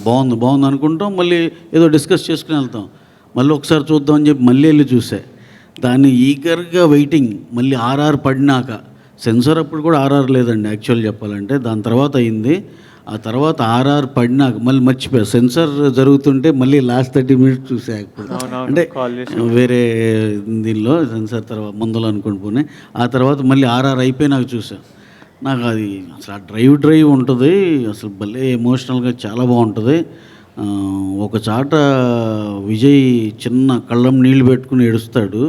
బాగుంది అనుకుంటాం, మళ్ళీ ఏదో డిస్కస్ చేసుకుని వెళ్తాం. మళ్ళీ ఒకసారి చూద్దాం అని చెప్పి మళ్ళీ వెళ్ళి చూసా. దాన్ని ఈగర్గా వెయిటింగ్. మళ్ళీ ఆర్ఆర్ పడినాక, సెన్సార్ అప్పుడు కూడా ఆర్ఆర్ లేదండి యాక్చువల్ చెప్పాలంటే, దాని తర్వాత అయింది. ఆ తర్వాత ఆర్ఆర్ పడినాక మళ్ళీ మర్చిపోయా. సెన్సార్ జరుగుతుంటే మళ్ళీ లాస్ట్ 30 minutes చూసా. అంటే వేరే దీనిలో సెన్సార్ తర్వాత ముందులో అనుకుని పోనీ. ఆ తర్వాత మళ్ళీ ఆర్ఆర్ అయిపోయి నాకు చూసా. నాకు అది అసలు ఆ డ్రైవ్ ఉంటుంది అసలు భలే ఎమోషనల్గా చాలా బాగుంటుంది. ఒక చాట విజయ్ చిన్న కళ్ళం నీళ్ళు పెట్టుకుని ఏడుస్తాడు.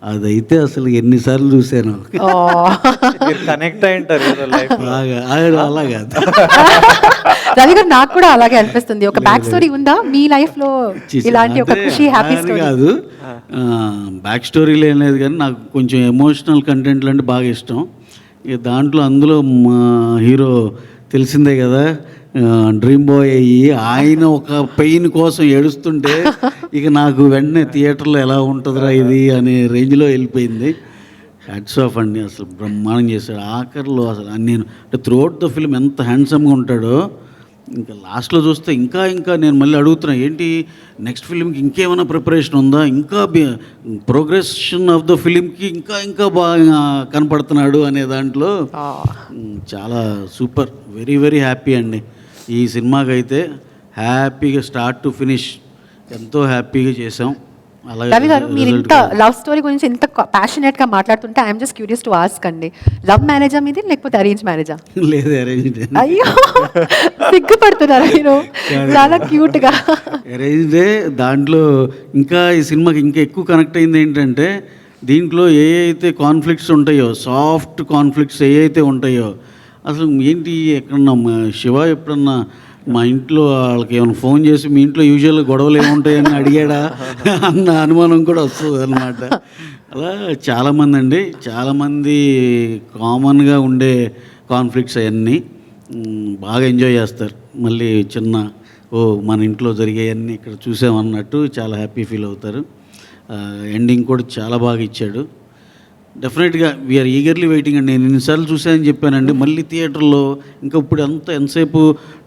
అదైతే అసలు ఎన్నిసార్లు చూశాను. కనెక్ట్ అయింటారు అలాగా. రవి గారు, నాకు కూడా అలాగే అనిపిస్తుంది. ఒక బ్యాక్ స్టోరీ ఉందా మీ లైఫ్ లో ఇలాంటి ఒక ఖుషి హ్యాపీ స్టోరీ? కాదు, బ్యాక్ స్టోరీలు ఏం లేదు, కానీ నాకు కొంచెం ఎమోషనల్ కంటెంట్లు అంటే బాగా ఇష్టం. ఇక దాంట్లో అందులో మా హీరో తెలిసిందే కదా, డ్రీమ్ బాయ్ అయ్యి ఆయన ఒక పెయిన్ కోసం ఏడుస్తుంటే ఇక నాకు వెంటనే థియేటర్లో ఎలా ఉంటుందిరా ఇది అనే రేంజ్లో వెళ్ళిపోయింది. హ్యాట్స్ ఆఫ్ అండి, అసలు బ్రహ్మాండం చేశాడు. ఆఖరిలో అసలు నేను అంటే త్రూఅవుట్ ద ఫిల్మ్ ఎంత హ్యాండ్సమ్గా ఉంటాడో, ఇంకా లాస్ట్లో చూస్తే ఇంకా నేను మళ్ళీ అడుగుతున్నా, ఏంటి నెక్స్ట్ ఫిలింకి ఇంకేమైనా ప్రిపరేషన్ ఉందా, ఇంకా ప్రోగ్రెషన్ ఆఫ్ ద ఫిలింకి ఇంకా బాగా కనపడుతున్నాడు అనే దాంట్లో చాలా సూపర్. వెరీ హ్యాపీ అండి. ఈ సినిమాకి అయితే హ్యాపీగా స్టార్ట్ టు ఫినిష్ ఎంతో హ్యాపీగా చేసాం. రవి గారు, మీరు ఇంత లవ్ స్టోరీ గురించి ఇంత ప్యాషనేట్ గా మాట్లాడుతుంటే I'm just curious to ask అండి, లవ్ మ్యారేజా మీది లేకపోతే అరేంజ్ మ్యారేజా? లేదు, అరేంజ్. అయ్యో, సిగ్గుపడుతున్నారు మీరు, చాలా క్యూట్ గా. అరేంజ్డే. దాంట్లో ఇంకా ఈ సినిమాకి ఇంకా ఎక్కువ కనెక్ట్ అయింది ఏంటంటే, దీంట్లో ఏ అయితే కాన్ఫ్లిక్ట్స్ ఉంటాయో, సాఫ్ట్ కాన్ఫ్లిక్ట్స్ ఏ అయితే ఉంటాయో, అసలు ఏంటి ఎక్కడన్నా శివ ఎప్పుడన్నా మా ఇంట్లో వాళ్ళకి ఏమైనా ఫోన్ చేసి మీ ఇంట్లో యూజువల్గా గొడవలు ఏముంటాయని అడిగాడా అన్న అనుమానం కూడా వస్తుంది అన్నమాట. అలా చాలామంది కామన్గా ఉండే కాన్ఫ్లిక్ట్స్ అవన్నీ బాగా ఎంజాయ్ చేస్తారు. మళ్ళీ మన ఇంట్లో జరిగేవన్నీ ఇక్కడ చూసామన్నట్టు చాలా హ్యాపీ ఫీల్ అవుతారు. ఎండింగ్ కూడా చాలా బాగా ఇచ్చాడు. డెఫినెట్గా వీఆర్ ఈగర్లీ వెయిటింగ్ అండి. నేను ఎన్నిసార్లు చూసానని చెప్పానండి, మళ్ళీ థియేటర్లో ఇంకా ఇప్పుడు ఎంతసేపు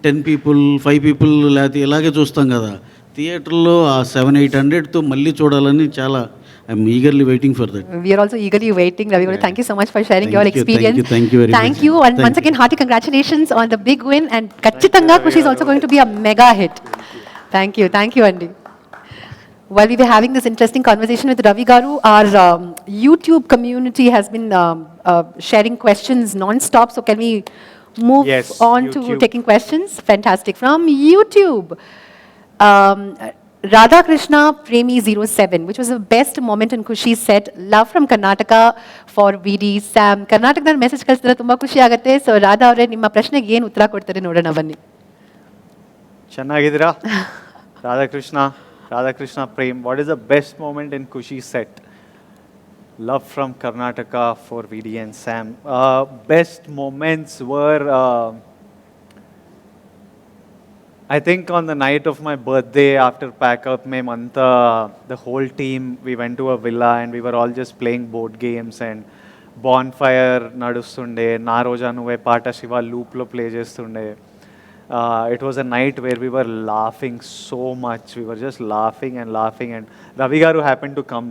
10 people 5 people లేకపోతే ఇలాగే చూస్తాం కదా, థియేటర్లో ఆ 700-800తో మళ్ళీ చూడాలని చాలా I'm eagerly waiting for that. We're also eagerly waiting. Ravi garu, thank you so much for sharing your experience. Thank you very much. Thank you, and once again hearty congratulations on the big win, and ఖచ్చితంగా Kushi is also going to be a mega hit. Thank you Andy. While we were having this interesting conversation with Ravi garu, our YouTube community has been sharing questions non-stop. So can we move on to taking questions? Fantastic. From YouTube, Radha Krishna Premi 07, which was the best moment in Kushi set. Love from Karnataka for VD Sam. Karnataka message ಕಳಿಸಿದ್ರೆ ತುಂಬಾ ಖುಷಿ ಆಗುತ್ತೆ. So Radha ಅವರೇ ನಿಮ್ಮ ಪ್ರಶ್ನೆಗೆ ಏನು ಉತ್ತರ ಕೊಡ್ತಾರೆ ನೋಡೋಣ ಬನ್ನಿ. ಚೆನ್ನಾಗಿದ್ದೀರಾ? Radhakrishna Prem, what is the best moment in Khushi set? Love from Karnataka for VD and Sam. Best moments were, I think on the night of my birthday, after pack up, the whole team, we went to a villa and we were all just playing board games and bonfire nadustunde, Na Roja Nuve Pata Shiva loop lo play chestunde. It was a night where we were laughing so much. We were just laughing, and Ravi Garu happened to come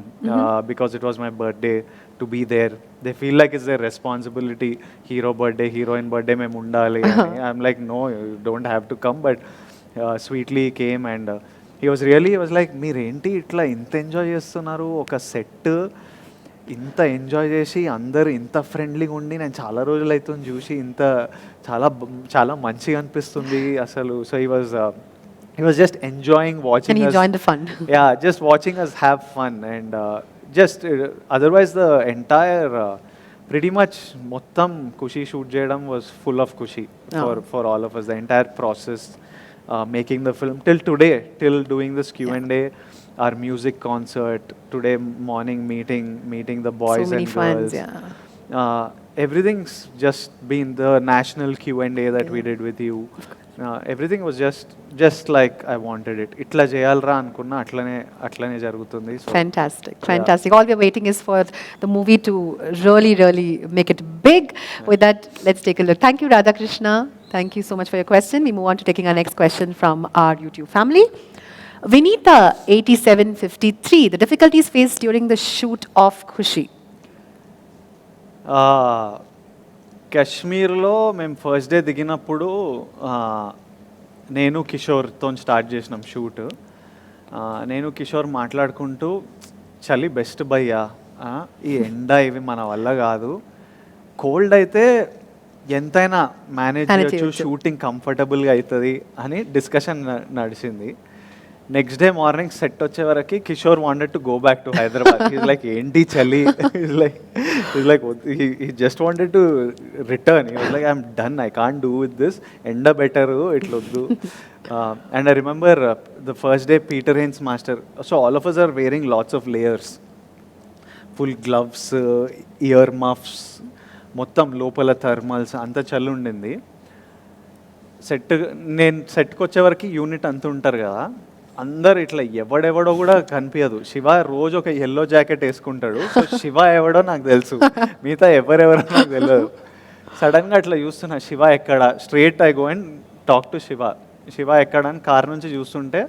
because it was my birthday, to be there. They feel like it's their responsibility. Hero birthday, heroine birthday, mein mundali. I'm like, no, you don't have to come. But sweetly he came, and he was like, మీరేంటి ఇట్లా ఇంత enjoy చేస్తున్నారు ఒక set, ఇంత enjoy చేసి అందరు ఇంత ఫ్రెండ్లీగా ఉండి నేను చాలా రోజులు అవుతుంది చూసి, ఇంత చాలా మంచిగా అనిపిస్తుంది అసలు. So he was just enjoying watching And he us. joined the fun. Yeah, just watching us have fun, and just otherwise the entire pretty much mottam Kushi shoot cheyadam was full of Kushi for all of us. The entire process, making the film till today, till doing this Q&A, our music concert, today morning meeting the boys So many and fans, girls. yeah. Everything's just been the national Q&A that we did with you. Everything was just like I wanted it. Itla cheyalra anukunna atlane jarugutundi. So Fantastic. All we're waiting is for the movie to really make it big. With that, let's take a look. Thank you, Radha Krishna. Thank you so much for your question. We move on to taking our next question from our YouTube family. Vinita 8753, the difficulties faced during the shoot of Kushi. కాశ్మీర్లో మేము first day దిగినప్పుడు నేను కిషోర్తో start చేసినాం shoot. నేను కిషోర్ మాట్లాడుకుంటూ, చలి best భయ్యా, ఈ ఎండ ఇవి మన వల్ల కాదు, కోల్డ్ అయితే ఎంతైనా మేనేజ్ చేయొచ్చు, షూటింగ్ కంఫర్టబుల్గా అవుతుంది అని డిస్కషన్ నడిచింది. నెక్స్ట్ డే మార్నింగ్ సెట్ వచ్చే వరకు Kishore wanted to go back to Hyderabad. Is like, ఏంటి చలి, is like he just wanted to return. He was like, I'm done, I can't do with this, ఎండ better, ఇట్లొద్దు. And I remember the first day Peter Haynes master, so all of us are wearing lots of layers, full gloves, ear muffs, మొత్తం లోపల thermals, అంత చలి ఉండింది. నేను సెట్కి వచ్చే వరకు యూనిట్ అంత ఉంటారు కదా, అందరు ఇట్లా ఎవడెవడో కూడా కనిపించదు. శివ రోజు ఒక ఎల్లో జాకెట్ వేసుకుంటాడు. సో శివ ఎవడో నాకు తెలుసు, మిగతా ఎవరెవరో నాకు తెలియదు. సడన్గా అట్లా చూస్తున్నా, శివ ఎక్కడ, straight I go and talk to Shiva ఎక్కడ అని కార్ నుంచి చూస్తుంటే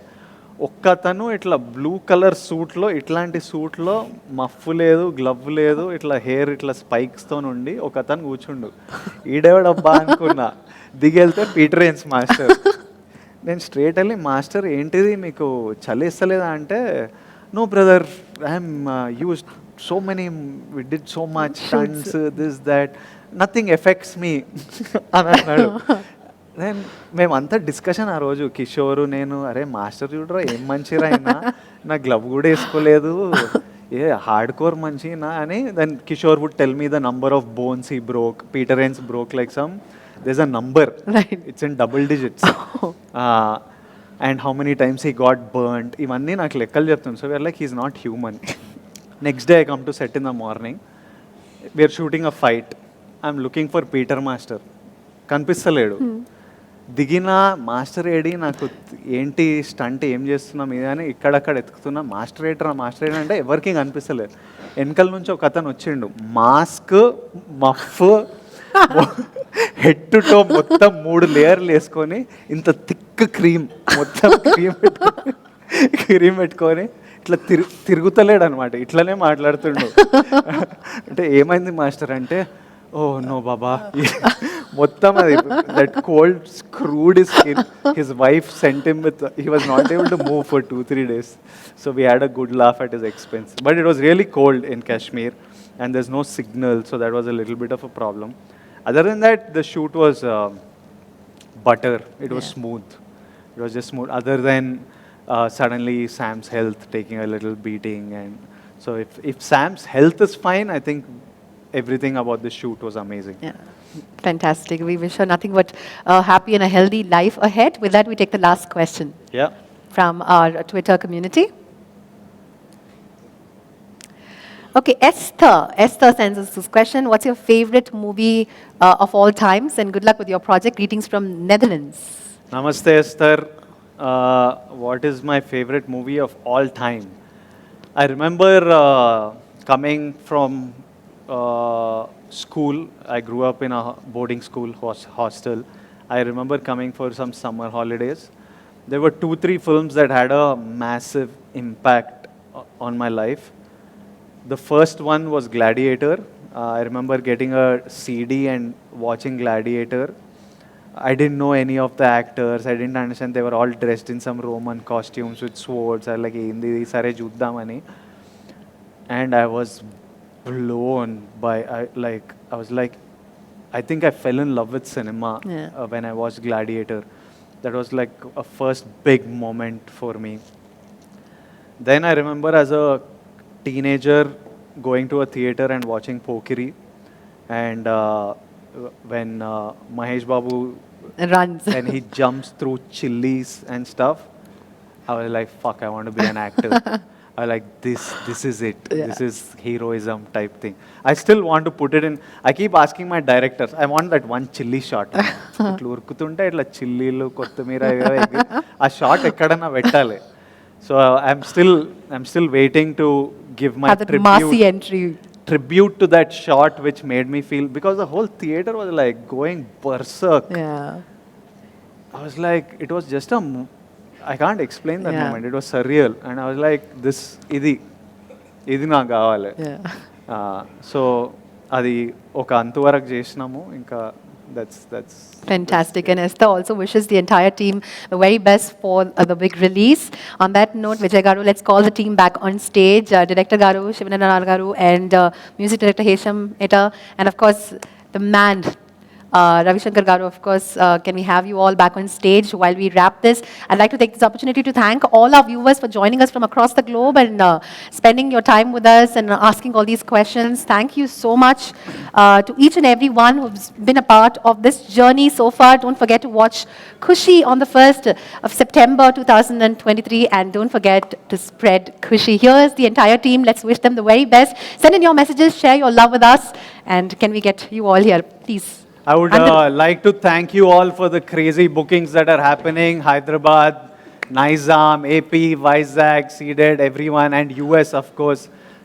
ఒక్కతను ఇట్లా బ్లూ కలర్ సూట్లో, ఇట్లాంటి సూట్లో మఫ్ లేదు, గ్లవ్ లేదు, ఇట్లా హెయిర్ ఇట్లా స్పైక్స్తో ఉండి ఒకతను కూర్చుండు. ఈడేవాడబ్బా అనుకున్నా. దిగెళ్తే పీటర్ హెయిన్స్ మాస్టర్. నేను స్ట్రేట్ వెళ్ళి, మాస్టర్ ఏంటిది మీకు చలిస్తలేదా అంటే, no brother, I'm used so many, we did so much stunts, this that, nothing effects me అని అన్నాడు. దెన్ మేమంతా డిస్కషన్ ఆ రోజు, కిషోరు నేను, అరే మాస్టర్ చూడరా ఏం మంచిరా అయినా, నా గ్లవ్ కూడా వేసుకోలేదు, ఏ హార్డ్ కోర్ మంచినా అని. Then Kishore would tell me the number of bones he broke. Peter Heins broke like some, there's a number, Right, it's in double digits. And how many times he got burnt, ఇవన్నీ నాకు లెక్కలు చెప్తుంది. So we're like, he's not human. Next day I come to set in the morning, we're shooting a fight, I'm looking for Peter master, కనిపిస్తలేడు. దిగిన master AD, నాకు ఏంటి stunt ఏం చేస్తున్నాం ఇది అని ఇక్కడక్కడ ఎత్తుకుతున్నా, మాస్టర్ ఏటరా అంటే ఎవరికి కనిపిస్తలేదు. వెనకల నుంచి ఒక అతను వచ్చిండు, మాస్క్, మఫ్, హెడ్ టు టో మొత్తం 3 లేయర్లు వేసుకొని, ఇంత థిక్ క్రీమ్, మొత్తం క్రీమ్ పెట్టుకొని ఇట్లా తిరుగుతలేడు అనమాట, ఇట్లనే మాట్లాడుతుండు. అంటే ఏమైంది మాస్టర్ అంటే, ఓ నో బాబా, మొత్తం అది that cold screwed his skin. His wife sent him with, he was not able to move for 2-3 days. So we had a good laugh at his expense. But it was really cold in Kashmir and there's no signal, so that was a little bit of a problem. Other than that, the shoot was butter. It was smooth. It was just smooth. Other than suddenly Sam's health taking a little beating, and so if Sam's health is fine, I think everything about the shoot was amazing. Yeah. Fantastic. We wish her nothing but a happy and a healthy life ahead. With that, we take the last question Yeah. from our Twitter community. Okay, Esther. Esther sends us this question. What's your favorite movie of all times? And good luck with your project. Greetings from Netherlands. Namaste, Esther. What is my favorite movie of all time? I remember coming from school. I grew up in a boarding school hostel. I remember coming for some summer holidays. There were 2-3 films that had a massive impact on my life. The first one was Gladiator. I remember getting a CD and watching Gladiator. I didn't know any of the actors. I didn't understand. They were all dressed in some Roman costumes with swords. I was like, "Hindi sare juddamani," and I was blown by. I was like, I think I fell in love with cinema when I watched Gladiator. That was like a first big moment for me. Then I remember as a teenager going to a theater and watching Pokiri, and when Mahesh Babu Runs. and he jumps through chilies and stuff, I was like, fuck, I want to be an actor. I was like, this is it. This is heroism type thing. I still want to put it in. I keep asking my directors, I want that one chilli shot. ఇట్లా ఉరుకుతుంటే ఇట్లా చిల్లీలు కొత్తిమీర ఆ shot ఎక్కడన్నా పెట్టాలి. So I'm still waiting to give my Have that massy entry. tribute to that shot, which made me feel, because the whole theater was like going berserk. Yeah. I was like, it was just I can't explain that moment. It was surreal, and I was like, ఇది నాకు కావాలి. So అది ఒక అంతవరకు చేసినాము ఇంకా. That's fantastic. And Esther also wishes the entire team the very best for the big release. On that note, Vijay Garu, let's call the team back on stage. Director Garu, Shivananda Garu, and music director Hesham Etta, and of course the man, Ravi Shankar Garu, of course. Can we have you all back on stage while we wrap this? I'd like to take this opportunity to thank all our viewers for joining us from across the globe and spending your time with us and asking all these questions. Thank you so much to each and every one who's been a part of this journey so far. Don't forget to watch Kushi on the 1st of September 2023, and don't forget to spread Kushi. Here's the entire team. Let's wish them the very best. Send in your messages, share your love with us, and can we get you all here, please? I would like to thank you all for the crazy bookings that are happening. Hyderabad, Nizam, AP, Vizag, Seeded, everyone, and US, of course.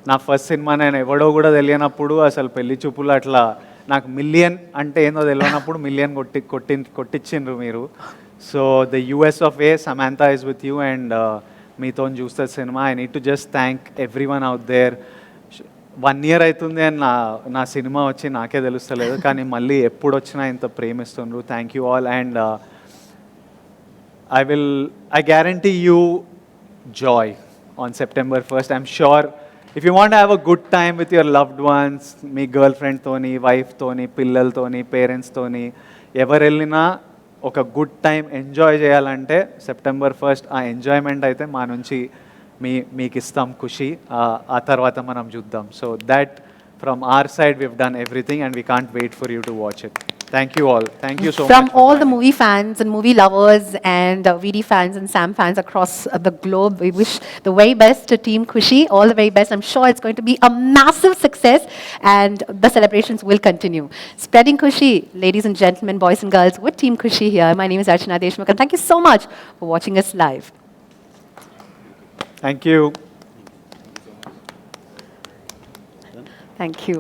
నా first cinema నేను ఎవడో కూడా తెలియనప్పుడు అసలు పెళ్లి చూపులు అట్లా నాకు మిలియన్ అంటే ఏందో తెలియనప్పుడు మిలియన్ కొట్టించిండ్రు మీరు. So the US of a Samantha is with you, and మీతో చూస్తే cinema. I need to just thank everyone out there. 1 year అవుతుంది అని నా సినిమా వచ్చి నాకే తెలుస్తలేదు, కానీ మళ్ళీ ఎప్పుడు వచ్చినా ఇంత ప్రేమిస్తుండ్రు. Thank you all, and I guarantee you joy on September 1st. I'm sure if you want to have a good time with your loved ones, me girlfriend తోని, వైఫ్ తోని, పిల్లలతోని, పేరెంట్స్ తోని, ఎవరు వెళ్ళినా ఒక గుడ్ టైం ఎంజాయ్ చేయాలంటే September 1st ఆ enjoyment అయితే మా నుంచి మీకు ఇస్తాం ఖుషి. ఆ తర్వాత మనం చూద్దాం. So that from our side we've done everything, and we can't wait for you to watch it. Thank you all. Thank you so much. From all the movie fans and movie lovers and VD fans and Sam fans across the globe, we wish the very best to Team Kushi. All the very best. I'm sure it's going to be a massive success, and the celebrations will continue. Spreading Kushi, ladies and gentlemen, boys and girls, with Team Kushi here. My name is Archana Deshmukh, and thank you so much for watching us live. Thank you. Thank you.